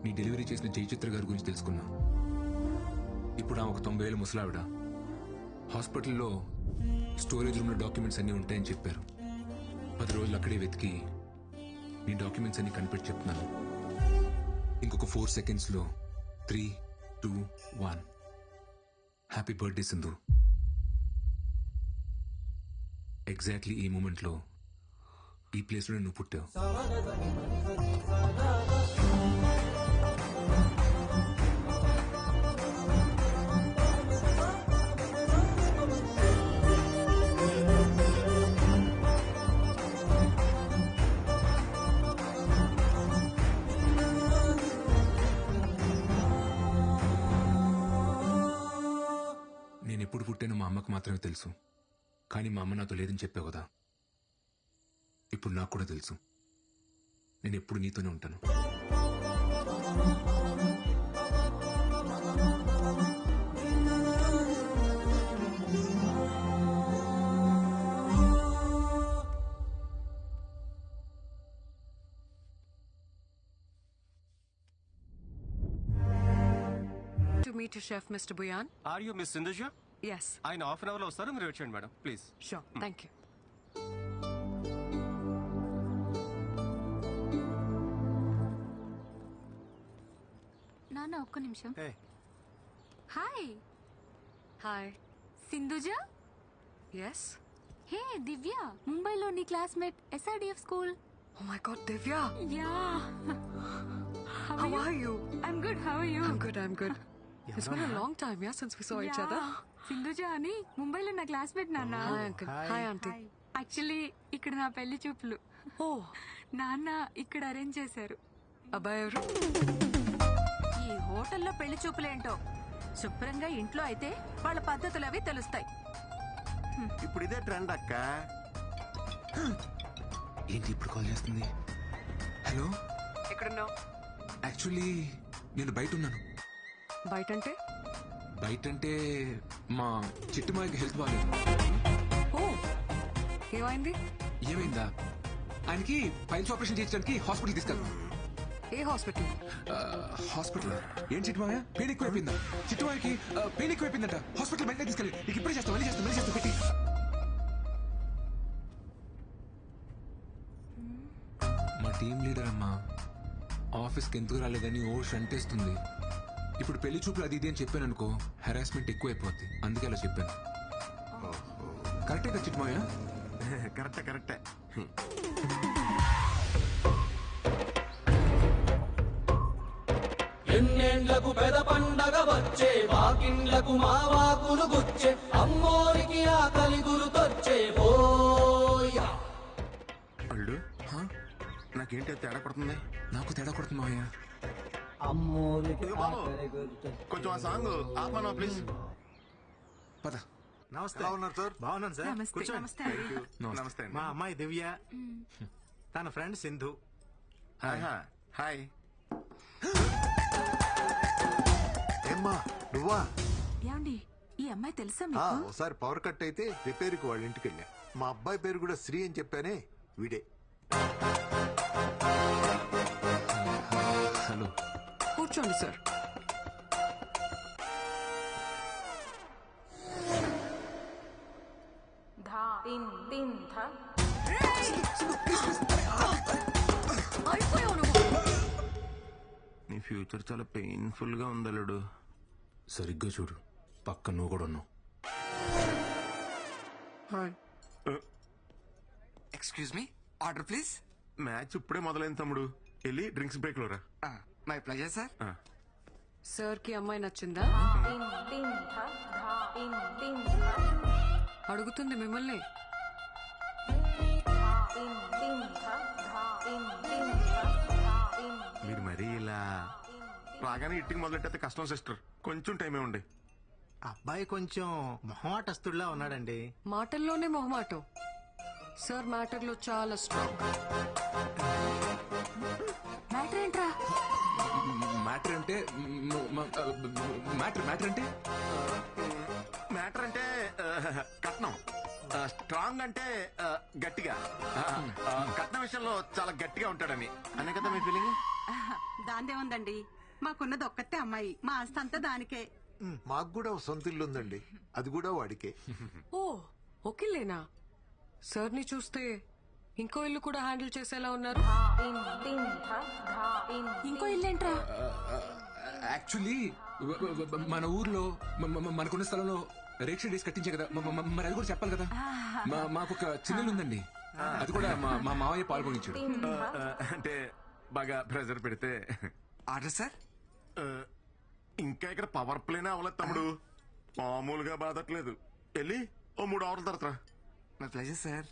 నీ డెలివరీ చేసిన జయచిత్ర గారి గురించి తెలుసుకున్నా. ఇప్పుడు ఆ ఒక 90 ఏళ్ళ ముసలావిడ హాస్పిటల్లో స్టోరేజ్ రూమ్ లో డాక్యుమెంట్స్ అన్ని ఉంటాయని చెప్పారు. 10 రోజులు అక్కడే వెతికి నీ డాక్యుమెంట్స్ అన్ని కనిపెట్టి చెప్తున్నాను. ఇంకొక 4 seconds లో 3, 2, 1. Happy birthday Sindhu. ఎగ్జాక్ట్లీ ఈ మూమెంట్ లో ఈ ప్లేస్ లో నువ్వు పుట్టావు. నేను ఎప్పుడు పుట్టానో మా అమ్మకు మాత్రమే తెలుసు. కానీ మా అమ్మ నాతో లేదని చెప్పావు కదా. ఇప్పుడు నాకు కూడా తెలుసు. నేను ఎప్పుడు నీతోనే ఉంటాను. To meet your chef, Mr. Buyan. Are you miss Sindhuja? Yes. ఆయన హాఫ్ అన్ అవర్ లో వస్తారు, మీరు వచ్చేయండి madam please. Sure. Thank you. నాన్న ఒక్క నిమిషం. Hi. Hi. Sindhuja? Yes. Hey Divya, ముంబైలో నీ classmate, SRDF school. Oh my God, Divya. Yeah. How are you? I'm good. How are you? I'm good. I'm good. It's been a long time, yeah, since we saw each other. Sindhuja అని ముంబైలో నా classmate నాన్న. Hi, uncle. Hi, auntie. Actually ఇక్కడ నా పెళ్లి చూపులు. ఓ, నాన్న ఇక్కడ అరేంజ్ చేశారు. అబ్బాయి ఎవరు? ఈ హోటల్లో పెళ్లి చూపులేంటో. శుభ్రంగా ఇంట్లో అయితే వాళ్ళ పద్ధతులు అవి తెలుస్తాయి. ఇప్పుడు ఇదే ట్రెండ్ అక్క. ఏంటి ఇప్పుడు కాల్ చేస్తుంది? హలో, ఎక్కడున్నావు? యాక్చువల్లీ నేను బయట ఉన్నాను. బయట అంటే? బయట అంటే మా చిట్టుమాయకి హెల్త్ బాగాలేదు. ఓ, ఏమైంది? ఏమైందా? ఆయనకి పైల్స్ ఆపరేషన్ చేయించడానికి హాస్పిటల్ తీసుకెళ్తాం. ఏ హాస్పిటల్? హాస్పిటల్ ఏం చిట్టుమాయ? పెయిన్ ఎక్కువైపోయిందా? చిట్టుమాయకి పెయిన్ ఎక్కువైపోయిందంట. హాస్పిటల్ బయట తీసుకెళ్ళి నీకు ఇప్పుడే చేస్తాం. మళ్ళీ చేస్తాం పెట్టి. మా టీం లీడర్ అమ్మా ఆఫీస్కి ఎందుకు రాలేదని ఓ షంటేస్తుంది. ఇప్పుడు పెళ్లి చూపులు అది ఇది అని చెప్పాను అనుకో, హెరాస్మెంట్ ఎక్కువైపోద్ది. అందుకే అలా చెప్పాను. కరెక్టే కదా చిట్టుమాయ? కరెక్టే. ఎన్నేళ్లకు పెద పండగ వచ్చే, వాకిండ్లకు మావాకులు గుచ్చే, అమ్మోరికి ఆకలి గురుతొచ్చే. ఓయా అల్లుడు, నాకేంటి తేడా కొడుతుంది? నాకు తేడా కొడుతుంది మావయ్య. కొంచెం ఆ సాంగ్ ఆపమా ప్లీజ్. పద. నమస్తే. ఎలా ఉన్నారు సార్? బాగున్నాను సార్. నమస్తే. కూర్చోండి. నమస్తే. Thank you. నమస్తే అండి. మా అమ్మాయి దివ్య, తన ఫ్రెండ్ సింధు. హాయ్. ఏమ్మా నువ్వా? ఏమండి, ఈ అమ్మాయి తెలుసా ఆ, మీకు? ఒకసారి పవర్ కట్ అయితే రిపేర్కి వాళ్ళ ఇంటికి వెళ్ళా. మా అబ్బాయి పేరు కూడా శ్రీ అని చెప్పానే, వీడే. హలో. కూర్చోండి సార్. నీ ఫ్యూచర్ చాలా పెయిన్ఫుల్ గా ఉంది అల్లుడు. సరిగ్గా చూడు, పక్క నువ్వు కూడా ఉన్నావు. Excuse me, order please. Match ఇప్పుడే మొదలైంది తమ్ముడు, వెళ్ళి డ్రింక్స్ బ్రేక్ లో రా. My pleasure sir. సార్ కి అమ్మాయి నచ్చిందా? అడుగుతుంది మిమ్మల్ని. మీరు మరీ ఇలా రాగానే ఇట్టికి మొదలెట్టయితే కష్టం సిస్టర్. కొంచెం టైమే ఉండే. అబ్బాయి కొంచెం మొహమాటస్తుడిలా ఉన్నాడండి. మాటల్లోనే మొహమాటం. సార్ మ్యాటర్లో చాలా స్ట్రాంగ్. మ్యాటర్ ఏంట్రా? మ్యాటర్ అంటే మ్యాటర్ అంటే మ్యాటర్ అంటే కట్నం. స్ట్రాంగ్ అంటే గట్టిగా. కట్నం విషయంలో చాలా గట్టిగా ఉంటాడని అనే కదా మీ ఫీలింగ్. దాందేముందండి, మాకున్నది ఒక్కతే అమ్మాయి, మా ఆస్తి అంతా దానికే. మాకు కూడా సొంత ఇల్లు ఉందండి, అది కూడా వాడికే. ఓ ఓకేలేనా? సార్ని చూస్తే ఇంకో ఇల్లు కూడా హ్యాండిల్ చేసేలా ఉన్నారు. ఇంకో ఇల్లేంట్రా? యాక్చువల్లీ మన ఊర్లో మనకున్న స్థలంలో రేక్ష డేస్ కట్టించే కదా, మరి అది కూడా చెప్పాలి కదా. మాకు ఒక చిన్నలు ఉందండి, అది కూడా మా మావయ్య పాల్గొనించాడు. అంటే బాగా ప్రెజర్ పెడితే ఆర్డర్ సార్. ఇంకా ఇక్కడ పవర్ ప్లేనే అవ్వలేదు తమ్ముడు, మామూలుగా బాధట్లేదు. వెళ్ళి ఓ 3 అవర్ల తర్వాత. My pleasure sir.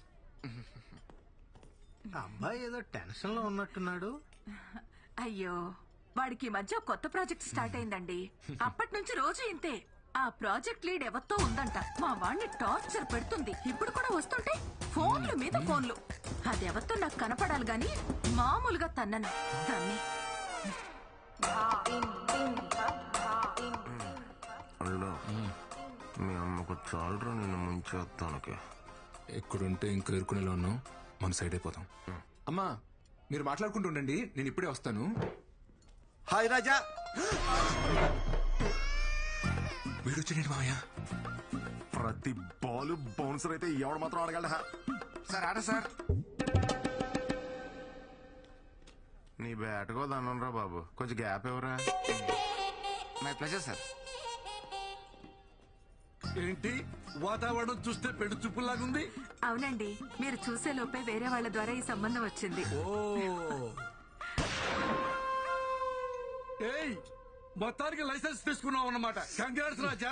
అబ్బాయి ఏదో టెన్షన్ లో ఉన్నట్టున్నాడు. అయ్యో, వాడికి ఈ మధ్య ఒక కొత్త ప్రాజెక్ట్ స్టార్ట్ అయిందండి. అప్పటి నుంచి రోజు ఇంతే. ఆ ప్రాజెక్ట్ లీడ్ ఎవరితో ఉందంట, మా వాడిని టార్చర్ పెడుతుంది. ఇప్పుడు కూడా వస్తుంటే ఫోన్లు మీద ఫోన్లు. అది ఎవరితో నాకు కనపడాలి గాని మామూలుగా తన్నను. తన్ని మీ అమ్మకు చాలరా నిన్ను ముంచేస్తానికి. ఎక్కడుంటే ఇంకా ఎరుకునేలా ఉన్నాం, మన సైడ్ అయిపోతాం. అమ్మా మీరు మాట్లాడుకుంటూ ఉండండి, నేను ఇప్పుడే వస్తాను. హాయ్ రాజా. వీడొచ్చాడు మావయ్య. ప్రతి బాల్ బౌన్సర్ అయితే ఎవడు మాత్రం ఆడగలడా? Sir order sir. నీ బ్యాట్కో దన్నురా బాబు, కొంచెం గ్యాప్ ఎవరా. My pleasure sir. ఏంటి వాతావరణం చూస్తే పెళ్లి చూపులాగుంది? అవునండి, మీరు చూసే లోపే వేరే వాళ్ళ ద్వారా ఈ సంబంధం వచ్చింది. ఏయ్ మొత్తానికి లైసెన్స్ తీసుకున్నావు అన్నమాట. కంగ్రాట్స్ రాజా.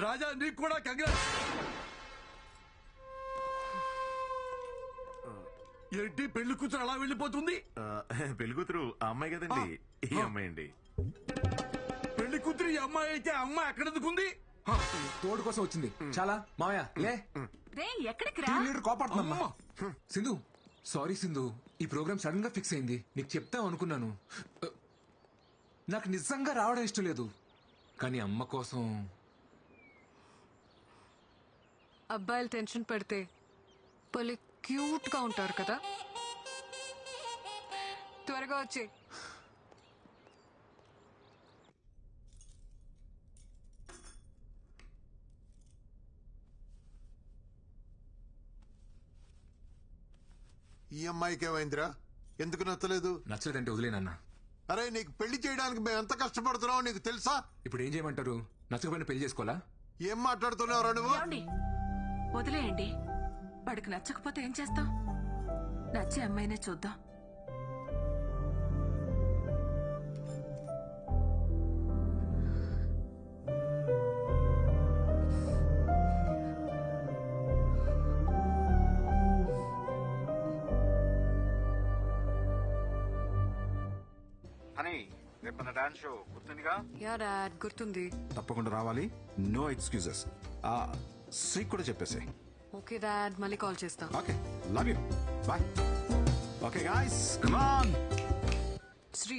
రాజా నీకు కూడా కంగ్రాట్స్. ఏంటి పెళ్లి కూతురు అలా వెళ్ళిపోతుంది? పెళ్లి కూతురు ఆ అమ్మాయి కదండి, ఈ అమ్మాయి అండి. పెళ్లి కూతురు ఈ అమ్మాయి అయితే అమ్మాయి ఎక్కడ ఎందుకుంది? తోడు కోసం వచ్చింది. చాలా మావయ్య లే. ఎక్కడికి రా? కోపడుతున్నా. సింధు సారీ సింధు, ఈ ప్రోగ్రామ్ సడన్ గా ఫిక్స్ అయింది. నీకు చెప్తాం అనుకున్నాను. నాకు నిజంగా రావడం ఇష్టం లేదు, కానీ అమ్మ కోసం. అబ్బాయిలు టెన్షన్ పెడితే భలే క్యూట్ గా ఉంటారు కదా. త్వరగా వచ్చే. ఈ అమ్మాయికి ఏమైందిరా? ఎందుకు నచ్చలేదు? నచ్చలేదంటే వదిలేనన్నా. అరే నీకు పెళ్లి చేయడానికి మేము ఎంత కష్టపడుతున్నావు నీకు తెలుసా? ఇప్పుడు ఏం చేయమంటారు? నచ్చకపోయినా పెళ్లి చేసుకోవాలా? ఏం మాట్లాడుతున్నావురా నువ్వు? వదిలేయండి, వాడికి నచ్చకపోతే ఏం చేస్తాం? నచ్చే అమ్మాయినే చూద్దాం. రేపు డాన్స్ షో గుర్తుందిగా? యా డాడ్ గుర్తుంది. తప్పకుండా రావాలి, నో ఎక్స్క్యూజెస్. శ్రీ కూడా చెప్పేసాయి. ఓకే డాడ్, మళ్ళీ కాల్ చేస్తా. Okay, love you, bye. Okay guys, come on. Sri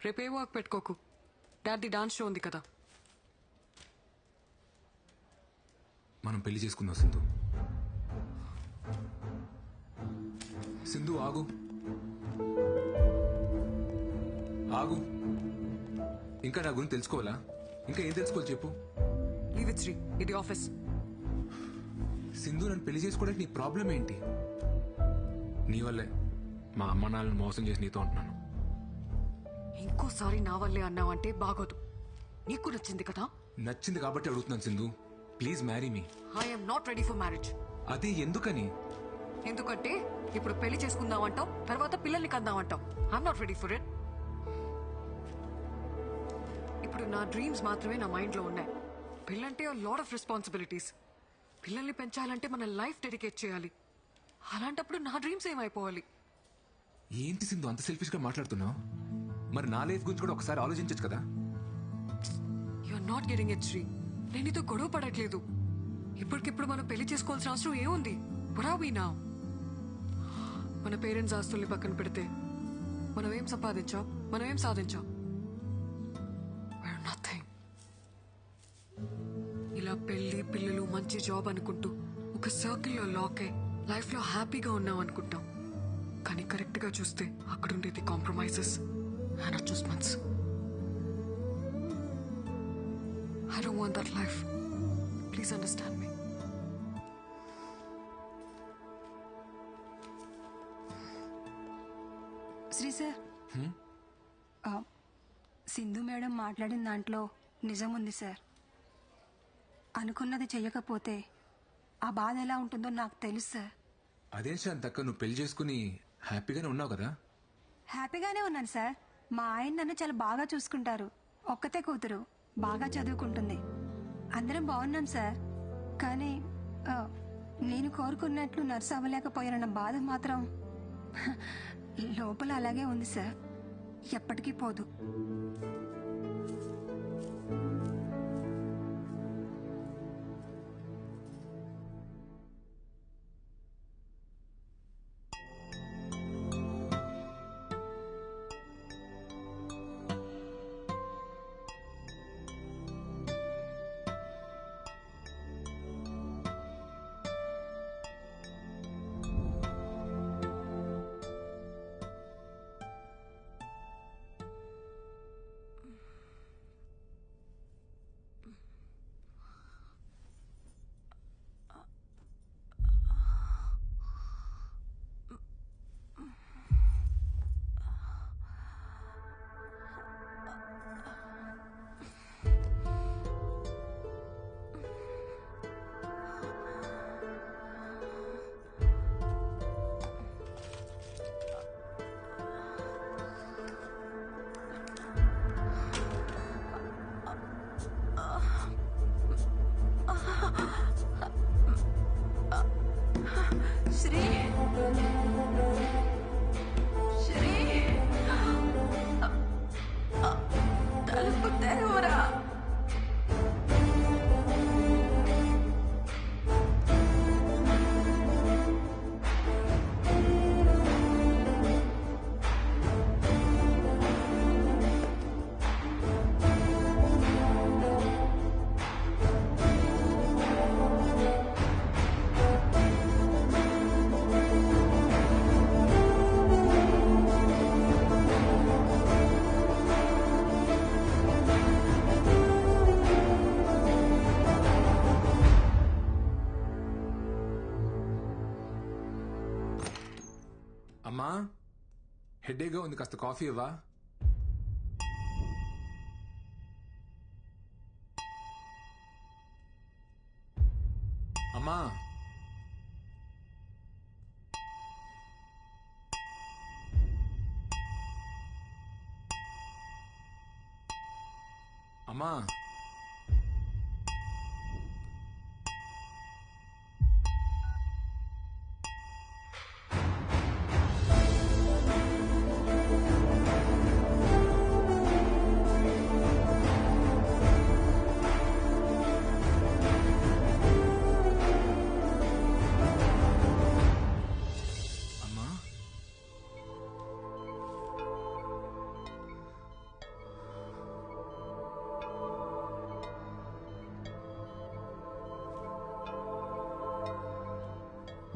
రేపే వర్క్ పెట్టుకోకు, డాడీ డాన్స్ షో ఉంది కదా. మనం పెళ్లి చేసుకుందాం సింధు. సింధు ఆగు ఆగు. ఇంకా నా గురించి తెలుసుకోవాలా? ఇంకా ఏం తెలుసుకోవాలి చెప్పు. లీవ్ ఇట్ శ్రీ, ఇది ఆఫీస్. సింధు నన్ను పెళ్లి చేసుకోవడానికి నీ ప్రాబ్లం ఏంటి? నీ వల్లే మా అమ్మ నాన్నని మోసం చేసి నీతో ఉంటున్నాను. ఇంకోసారి నా వల్లే అన్నావంటే బాగోదు. నీకు నచ్చింది కదా? నచ్చింది కాబట్టి అడుగుతున్నాను Sindhu, please marry me. I'm not ready for marriage. అదే ఎందుకని? ఎందుకంటే ఇప్పుడు పెళ్లి చేసుకుందామంటావు, తర్వాత పిల్లల్ని కందామంటావు. I'm not ready for it. ఇప్పుడు నా డ్రీమ్స్ మాత్రమే నా మైండ్ లో ఉన్నాయి. పెళ్ళంటే లాట్ ఆఫ్ రెస్పాన్సిబిలిటీస్. పిల్లల్ని పెంచాలంటే మన లైఫ్ డెడికేట్ చేయాలి. అలాంటప్పుడు నా డ్రీమ్స్ ఏమైపోవాలి? ఏంటి సింధు అంత సెల్ఫిష్ గా మాట్లాడుతున్నావు? మరి నా లైఫ్ గురించి కూడా ఒకసారి ఆలోచించచ్చు కదా. You are not getting it Sri. నేను నీతో గొడవ పడట్లేదు. ఇప్పటికిప్పుడు మనం పెళ్లి చేసుకోవాల్సిన అవసరం ఏముంది? నా మన పేరెంట్స్ ఆస్తుల్ని పక్కన పెడితే మనం ఏం సంపాదించాం, మనం ఏం సాధించాం? నథింగ్. ఇలా పెళ్లి పిల్లలు మంచి జాబ్ అనుకుంటూ ఒక సర్కిల్లో లాక్ అయి లైఫ్ లో హ్యాపీగా ఉన్నాం అనుకుంటాం. కానీ కరెక్ట్ గా చూస్తే అక్కడ ఉండేది compromises and adjustments. I don't want that life. Please understand me. Sri sir, Sindhu madam మాట్లాడిన దాంట్లో నిజం ఉంది సార్. అనుకున్నది చెయ్యకపోతే ఆ బాధ ఎలా ఉంటుందో నాకు తెలుసు సార్. అదేం శాంతక్క, నువ్వు పెళ్లి చేసుకుని హ్యాపీగానే ఉన్నావు కదా? హ్యాపీగానే ఉన్నాను సార్. మా ఆయన నన్ను చాలా బాగా చూసుకుంటారు. ఒక్కతే కూతురు, బాగా చదువుకుంటుంది. అందరం బాగున్నాం సార్. కానీ నేను కోరుకున్నట్లు నర్సు అవ్వలేకపోయానన్న బాధ మాత్రం లోపల అలాగే ఉంది సార్. ఎప్పటికీ పోదు. అమ్మా, హెడేక్గా ఉంది, కాస్త కాఫీ ఇవ్వా? అమ్మా, అమ్మా,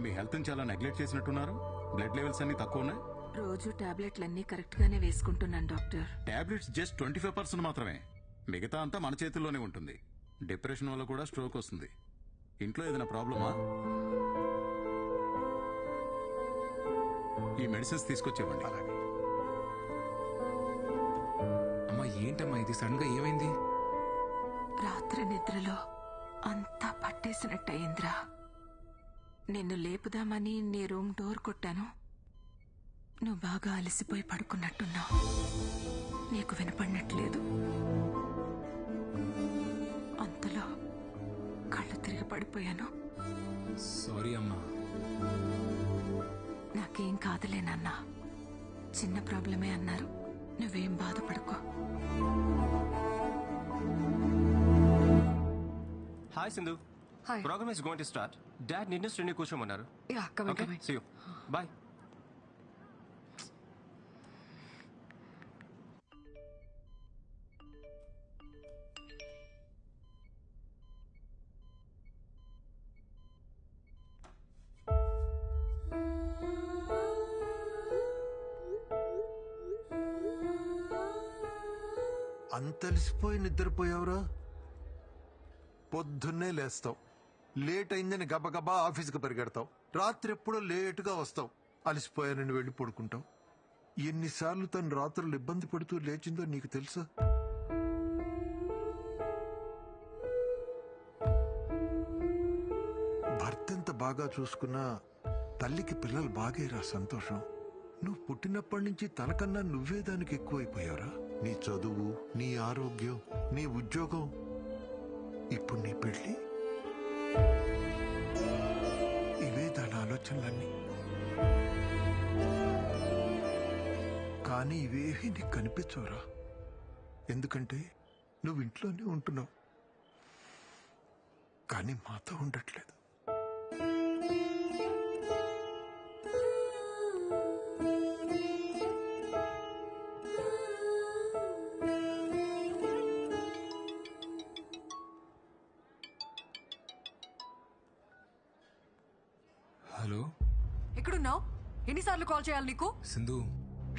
మీ హెల్త్ చాలా నెగ్లెక్ట్ చేసినట్టున్నారు. బ్లడ్ లెవెల్స్ అన్ని తక్కువ ఉన్నాయి. రోజు టాబ్లెట్లన్నీ కరెక్ట్ గానే వేసుకుంటున్నాను డాక్టర్. టాబ్లెట్స్ జస్ట్ 25% మాత్రమే. మిగతా అంతా మన చేతుల్లోనే ఉంటుంది. డిప్రెషన్ వల్ల కూడా స్ట్రోక్ వస్తుంది. ఇంట్లో ఏదైనా ప్రాబ్లమా? ఈ మెడిసిన్స్ తీసుకొచ్చేవ్వండి. అమ్మా, ఏంటమ్మా ఇది? సడన్ గా ఏమైంది? రాత్రి నిద్రలో అంతా పట్టేసినట్టయిందిరా. నిన్ను లేపుదామని నీ రూమ్ డోర్ కొట్టాను. నువ్వు బాగా అలసిపోయి పడుకున్నట్టున్నావు. నీకు వినపడినట్లేదు. అంతలో కళ్ళు తిరిగి పడిపోయాను. సారీ అమ్మా. నాకేం కాదులే నాన్న, చిన్న ప్రాబ్లమే అన్నారు. నువ్వేం బాధపడుకో. Hi Sindhu. Hi. Programme is going to start. Dad నిన్ను స్టూడియో కూర్చోమన్నారు. Yeah, come in, Okay, come in. see you. Bye. అంతలిసిపోయి నిద్రపోయావురా? పొద్దున్నే లేస్తావు, లేట్ అయిందని గబగబా ఆఫీస్కి పరిగెడతావు, రాత్రి ఎప్పుడో లేటుగా వస్తావు, అలసిపోయానని వెళ్ళి పడుకుంటావు. ఎన్నిసార్లు తను రాత్రులు ఇబ్బంది పడుతూ లేచిందో నీకు తెలుసా? భర్త ఎంత బాగా చూసుకున్నా తల్లికి పిల్లలు బాగేరా సంతోషం. నువ్వు పుట్టినప్పటి నుంచి తనకన్నా నువ్వే దానికి ఎక్కువైపోయావురా. నీ చదువు, నీ ఆరోగ్యం, నీ ఉద్యోగం, ఇప్పుడు నీ పెళ్లి, ఇవే దాని ఆలోచనలన్నీ. కానీ ఇవేవి నీకు కనిపించవురా. ఎందుకంటే నువ్వు ఇంట్లోనే ఉంటున్నావు, కానీ మాతో ఉండట్లేదు. హలో ఎక్కడున్నావు? ఎన్నిసార్లు కాల్ చేయాలి నీకు? సింధు,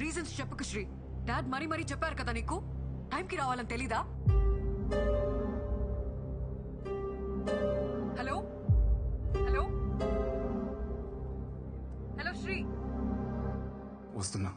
రీజన్స్ చెప్పకు శ్రీ. డాడ్ మరీ చెప్పారు కదా నీకు టైంకి రావాలని తెలీదా? Hello hello hello Sri. వస్తున్నా.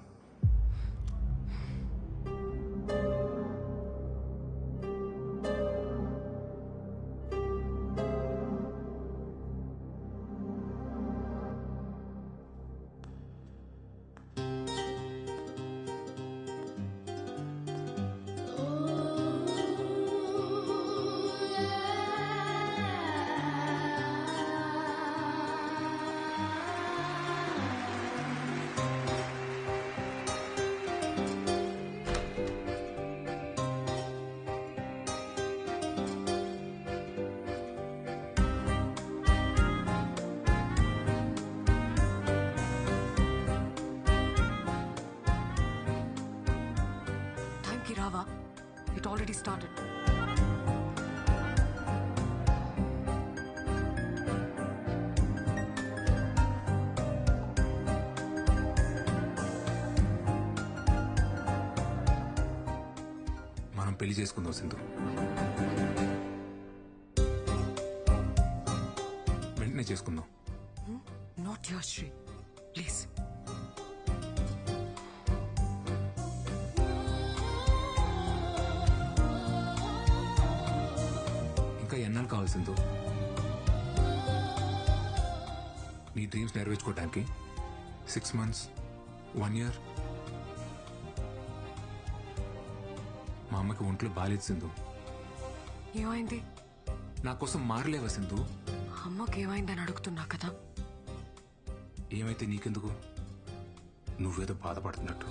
రావా? It already started. మనం పెళ్లి చేసుకుందాం సింధు. వెంటనే చేసుకుందాం. Not your Sri, please. ఇంకా ఎన్నాళ్ళు కావాలి సింధు నీ డ్రీమ్స్ నెరవేర్చుకోవడానికి? 6 months, 1 year? మా అమ్మకి ఒంట్లో బాలేదు సింధు. ఏమైంది? నా కోసం మారలేవా సింధు? అమ్మకి ఏమైందని అడుగుతున్నా కదా. ఏమైతే నీకెందుకు? నువ్వేదో బాధపడుతున్నట్టు.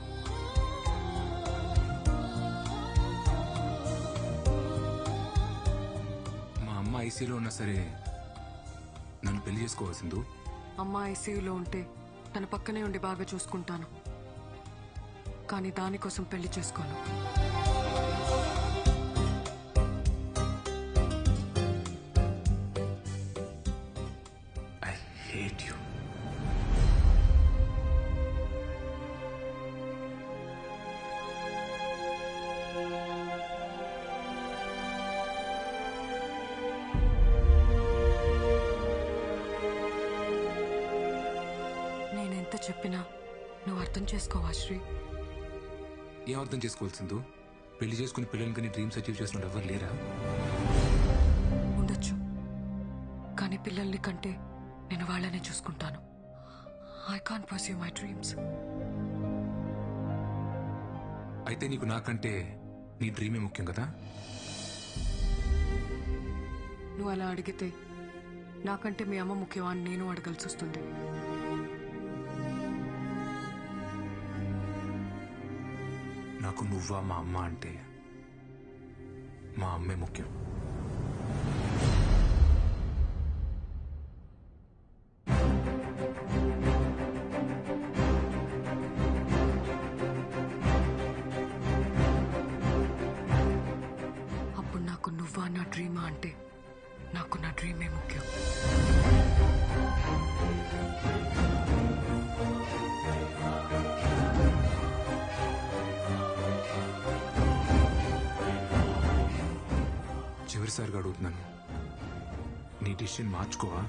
మా అమ్మ ఐసీలో ఉన్నా సరే నన్ను పెళ్లి చేసుకోవా సింధు? అమ్మ ఐసీయూలో ఉంటే తన పక్కనే ఉండి బాగా చూసుకుంటాను, కానీ దానికోసం పెళ్లి చేసుకోను. I hate you. నేనెంత చెప్పినా నువ్వు అర్థం చేసుకోవా శ్రీ? ఏం అర్థం చేసుకోవాలి సింధు? పెళ్లి చేసుకుని పిల్లలకి నీ డ్రీమ్స్ అచీవ్ చేసిన ఎవరు లేరా? ఉండొచ్చు, కానీ పిల్లల్ని కంటే నేను వాళ్ళనే చూసుకుంటాను. I can't pursue my dreams. అయితే నీకు నాకంటే నీ డ్రీమే ముఖ్యం కదా? నువ్వు అలా అడిగితే నాకంటే మీ అమ్మ ముఖ్యమా అని నేను అడగాల్సి వస్తుంది. నాకు నువ్వా మా అమ్మ అంటే మా అమ్మే ముఖ్యం. నువ్వా నా డ్రీమా అంటే నాకు నా డ్రీమే ముఖ్యం. చివరిసారిగా అడుగుతున్నాను, నీ డిసిషన్ మార్చుకోవా?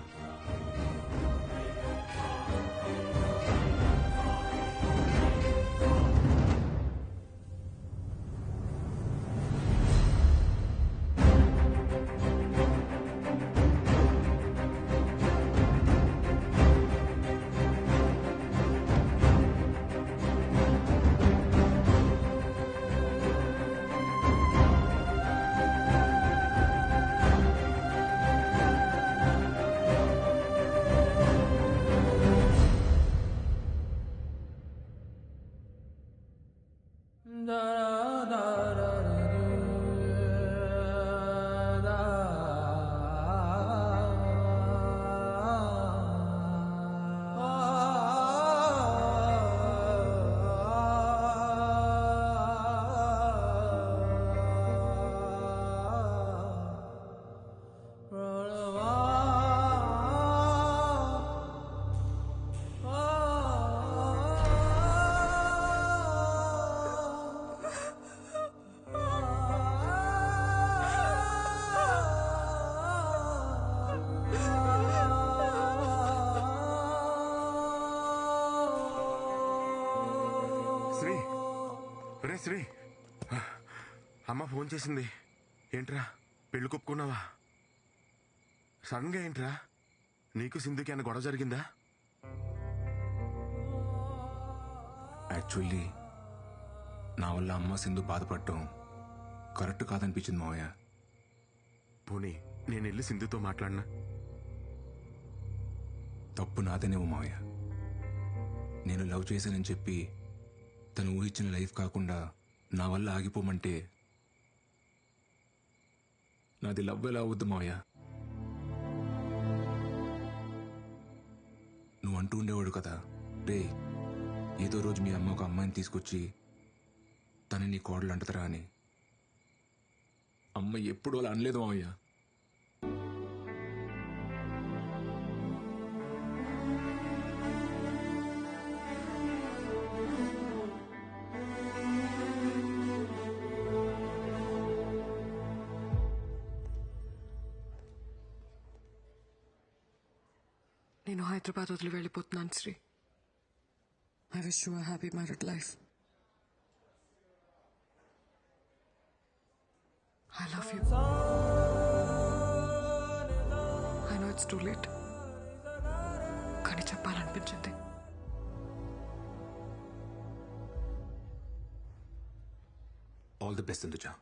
శ్రీ, అమ్మ ఫోన్ చేసింది. ఏంట్రా పెళ్లి కొప్పుకున్నావా? సడన్ గా ఏంట్రా? నీకు సింధుకి అన్న గొడవ జరిగిందా? యాక్చువల్లీ నా వల్ల అమ్మ సింధు బాధపడటం కరెక్ట్ కాదనిపించింది మావయ్య. పోనీ నేను వెళ్ళి సింధుతో మాట్లాడినా? తప్పు నాదేనేమో మావయ్య. నేను లవ్ చేశానని చెప్పి తను ఊహించిన లైఫ్ కాకుండా నా వల్ల ఆగిపోమంటే నాది లవ్ ఎలా అవుద్దు మావయ్య? నువ్వు అంటూ ఉండేవాడు కదా, రే ఏదో రోజు మీ అమ్మ ఒక అమ్మాయిని తీసుకొచ్చి తను నీ కోడలు అంటదరా అని. అమ్మ ఎప్పుడు అలా అనలేదు మావయ్య. నేను హైదరాబాద్ వదిలి వెళ్ళిపోతున్నాను Sri. I wish you a happy married life. I love you. I know it's too late, కానీ చెప్పాలనిపించింది. All the best Sindhuja.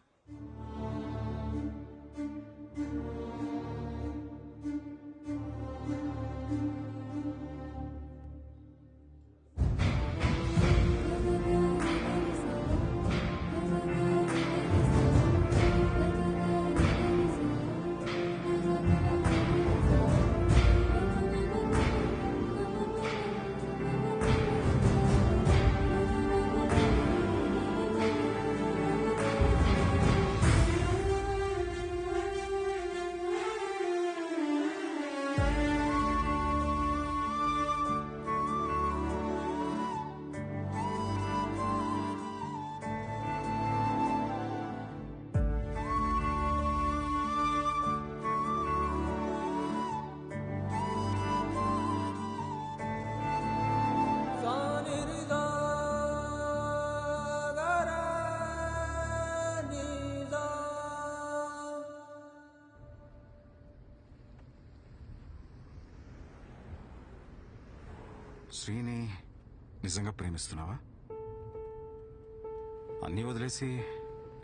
శ్రీని నిజంగా ప్రేమిస్తున్నావా? అన్నీ వదిలేసి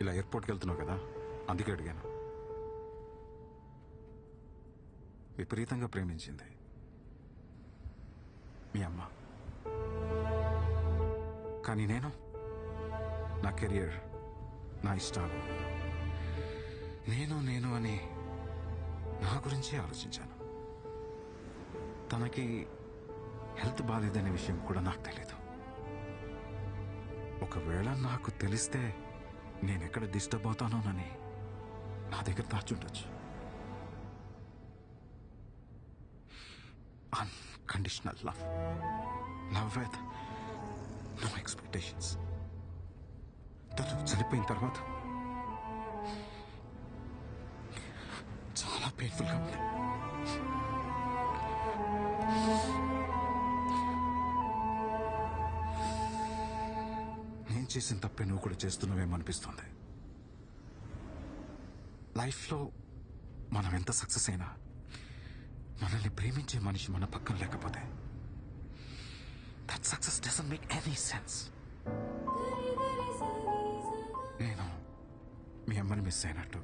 ఇలా ఎయిర్పోర్ట్కి వెళ్తున్నావు కదా, అందుకే అడిగాను. విపరీతంగా ప్రేమించింది మీ అమ్మ. కానీ నేను నా కెరియర్, నా ఇష్టాలు, నేను అని నా గురించే ఆలోచించాను. తనకి హెల్త్ బాగాలేదనే విషయం కూడా నాకు తెలీదు. ఒకవేళ నాకు తెలిస్తే నేనెక్కడ డిస్టర్బ్ అవుతానోనని నా దగ్గర దాచుండొచ్చు. Unconditional love, love with no expectations. తను చనిపోయిన తర్వాత చాలా పెయిన్ఫుల్ గా ఉంది. నేను చేసిన తప్పే నువ్వు కూడా చేస్తున్నావేమనిపిస్తుంది. లైఫ్లో మనం ఎంత సక్సెస్ అయినా మనల్ని ప్రేమించే మనిషి మన పక్కన లేకపోతే that success doesn't make any sense. నేను మీ అమ్మని మిస్ అయినట్టు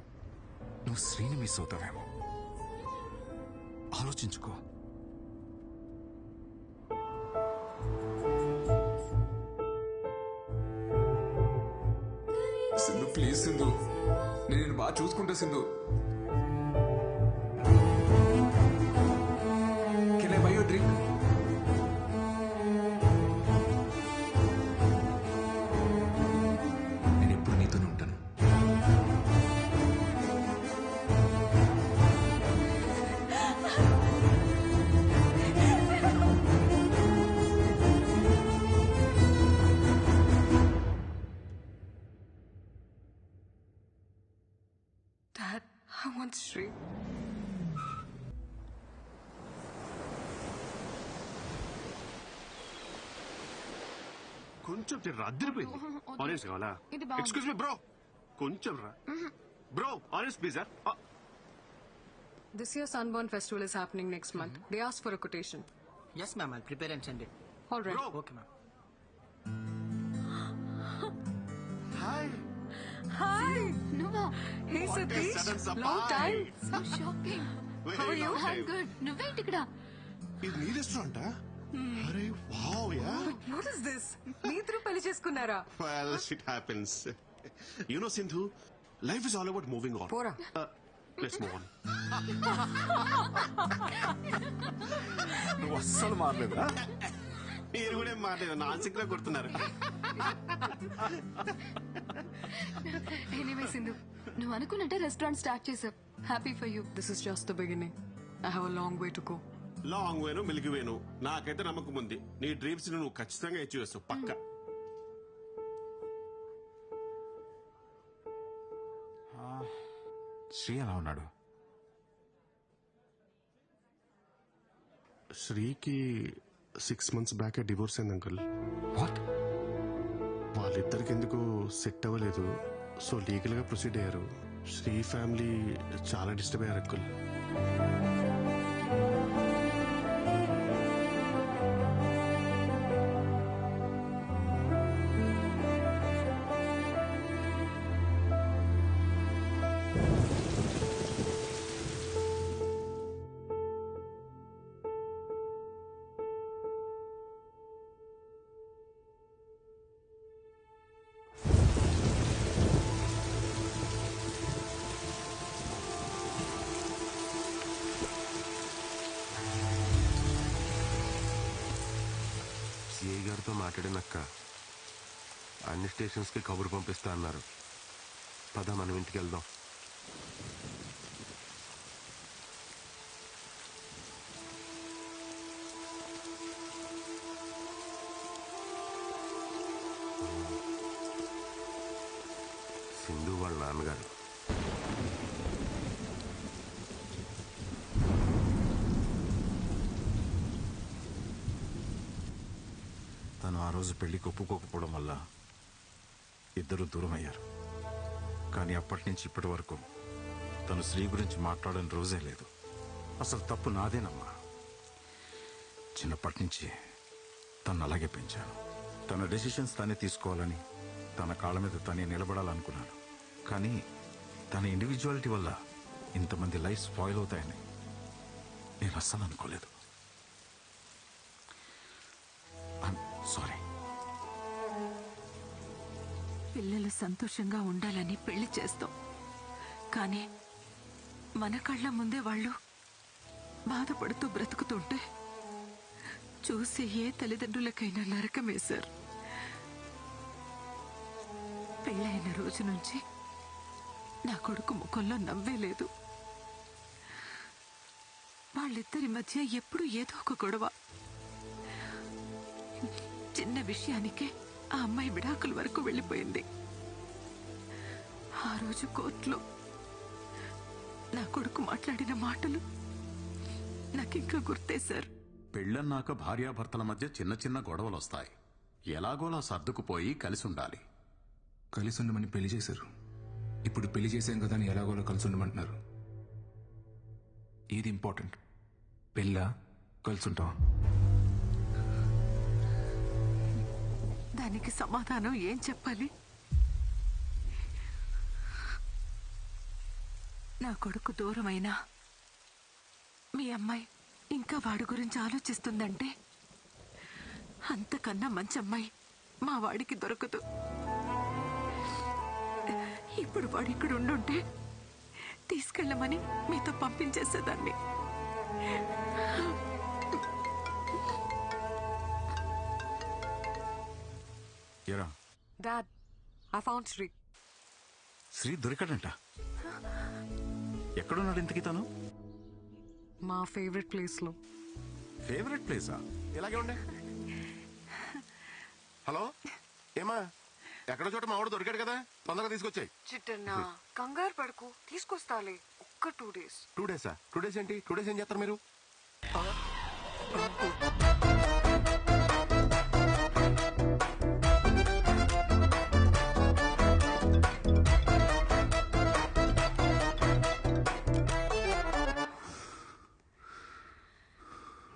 నువ్వు శ్రీని మిస్ అవుతావేమో. ఆలోచించుకో. సింధు ప్లీజ్ సింధు, నేను బాగా చూసుకుంటా Sindhu. Can I by you drink? నేను ఎప్పుడు నీతోనే ఉంటాను. Dad, I want Sri. కొంచెం అద్దరిపోయింది. ఆరెంజ్ కావాలా? ఇది బాగుంది. ఎక్స్క్యూజ్ మీ బ్రో, కొంచెం రా bro. Orange pizza. This year's Sunburn Festival is happening next month. They asked for a quotation. Yes, ma'am. I'll prepare and send it. All right. Okay, ma'am. Hi. Hi. నువ్వా? Hey, What a Satish. sudden surprise. Long time. So shocking. How are you? I'm good. నువ్వేంటి ఇక్కడ? ఇది నీ రెస్టారెంటా? అరే wow yeah. What is this? మీ ఇద్దరు పెళ్లి చేసుకున్నారా? Well, shit happens. You know, Sindhu, life is all about moving on. పోరా. Let's move on. నువ్వు అస్సలు మారలేదా? మీరు కూడా ఏం మాట్లాడలేదు, నాన్సిక్ లా కొడుతున్నారు. ఎనీవే సింధు, నువ్వు అనుకున్నట్టే రెస్టారెంట్ స్టార్ట్ చేసావు. Happy for you. This is just the beginning. I have a long way to go. Long వేను మిల్కి వేను, నాకైతే నమ్మకం ఉంది. నీ డ్రీమ్స్ నువ్వు ఖచ్చితంగా అచీవ్ చేస్తావు పక్క. శ్రీ ఎలా ఉన్నాడు? శ్రీకి 6 months బ్యాక్ డివోర్స్ అయింది అంకుల్. వాట్? వాళ్ళిద్దరికి ఎందుకు సెట్ అవ్వలేదు, సో లీగల్ గా ప్రొసీడ్ అయ్యారు. శ్రీ ఫ్యామిలీ చాలా డిస్టర్బ్ అయ్యారు అంకుల్. సిఐ గారితో మాట్లాడినక్క అన్ని స్టేషన్స్కి కబురు పంపిస్తా అన్నారు. పద మనం ఇంటికి వెళ్దాం. సింధు వాళ్ళ నాన్నగారు. తను ఆ రోజు పెళ్లికి ఒప్పుకోకపోవడం వల్ల ఇద్దరు దూరం అయ్యారు. కానీ అప్పటి నుంచి ఇప్పటి వరకు తను శ్రీ గురించి మాట్లాడని రోజే లేదు. అసలు తప్పు నాదేనమ్మా. చిన్నప్పటి నుంచి తను అలాగే పెంచాను. తన డెసిషన్స్ తనే తీసుకోవాలని, తన కాళ్ళ మీద తనే నిలబడాలనుకున్నాను. కానీ తన ఇండివిజువాలిటీ వల్ల ఇంతమంది లైఫ్ స్పాయిల్ అవుతాయని నేను అస్సలు అనుకోలేదు. సారీ. పిల్లలు సంతోషంగా ఉండాలని పెళ్లి చేస్తాం, కానీ మన కళ్ళ ముందే వాళ్ళు బాధపడుతూ బ్రతుకుతుంటే చూసి ఏ తల్లిదండ్రులకైనా నా కొడుకు ముఖంలో నవ్వే లేదు. వాళ్ళిద్దరి మధ్య ఎప్పుడు ఏదో ఒక గొడవ. చిన్న విషయానికే ఆ అమ్మాయి విడాకుల వరకు వెళ్ళిపోయింది. ఆ రోజు కోర్టులో నా కొడుకు మాట్లాడిన మాటలు నాకింకా గుర్తే సార్. పెళ్ళన్నాక భార్యాభర్తల మధ్య చిన్న చిన్న గొడవలు వస్తాయి. ఎలాగోలా సర్దుకుపోయి కలిసి ఉండాలి. కలిసి ఉండమని పెళ్లి చేశారు. ఇప్పుడు పెళ్లి చేసాం కదా అని ఎలాగోలా కలిసి ఉండమంటున్నారు. ఏది ఇంపార్టెంట్, పెళ్ళా కలిసి ఉంటాం? దానికి సమాధానం ఏం చెప్పాలి? నా కొడుకు దూరమైనా మీ అమ్మాయి ఇంకా వాడి గురించి ఆలోచిస్తుందంటే అంతకన్నా మంచి అమ్మాయి మా వాడికి దొరకదు. ఇప్పుడు వాడు ఇక్కడ ఉండుంటే తీసుకెళ్ళమని మీతో పంపించేసేదాన్ని. ఎరా dad, I found Sri. Sri దొరికాడంట. ఎక్కడున్నాడు ఇంతకీ తను? మా ఫేవరెట్ ప్లేస్ లో. ఫేవరెట్ ప్లేసా? ఇలాగే ఉండే. హలో, ఏమా ఎక్కడో చోట మా వాడు దొరికాడు కదా, తొందరగా తీసుకొచ్చాయి. చిట్టన్నా కంగారు పడుకు, తీసుకొస్తాలే. ఒక్క 2 days. 2 days? 2 days ఏంటి? 2 days ఏం చేస్తారు మీరు?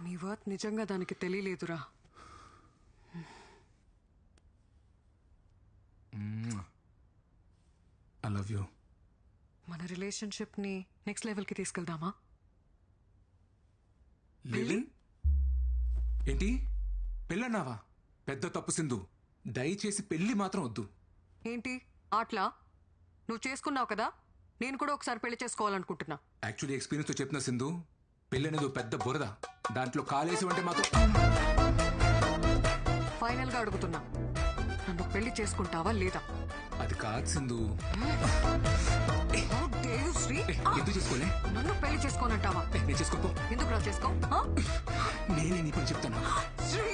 నీ వర్త్ నిజంగా దానికి తెలియలేదురా. I love you. మన రిలేషన్షిప్ ని నెక్స్ట్ లెవెల్ కి తీసుకెళ్దామా? లివింగ్ ఏంటి? పెళ్ళన్నావా? పెద్ద తప్పు సింధు. దయచేసి పెళ్లి మాత్రం వద్దు. ఏంటి ఆట్లా? నువ్వు చేసుకున్నావు కదా, నేను కూడా ఒకసారి పెళ్లి చేసుకోవాలనుకుంటున్నా. యాక్చువల్లీ ఎక్స్పీరియన్స్ తో చెప్తున్నా సింధు, పెళ్లి అనేది పెద్ద బురద. దాంట్లో కాలేసి అంటే మాత్రం. ఫైనల్ గా అడుగుతున్నా, నన్ను పెళ్లి చేసుకుంటావా లేదా? అది కాదు సింధు. శ్రీ, ఎందుకు చేసుకోలే? నన్ను పెళ్లి చేసుకోనంటావా? నేను చేసుకోపో. ఎందుకు రా చేసుకో? నేనే నీ పని చెప్తాను. శ్రీ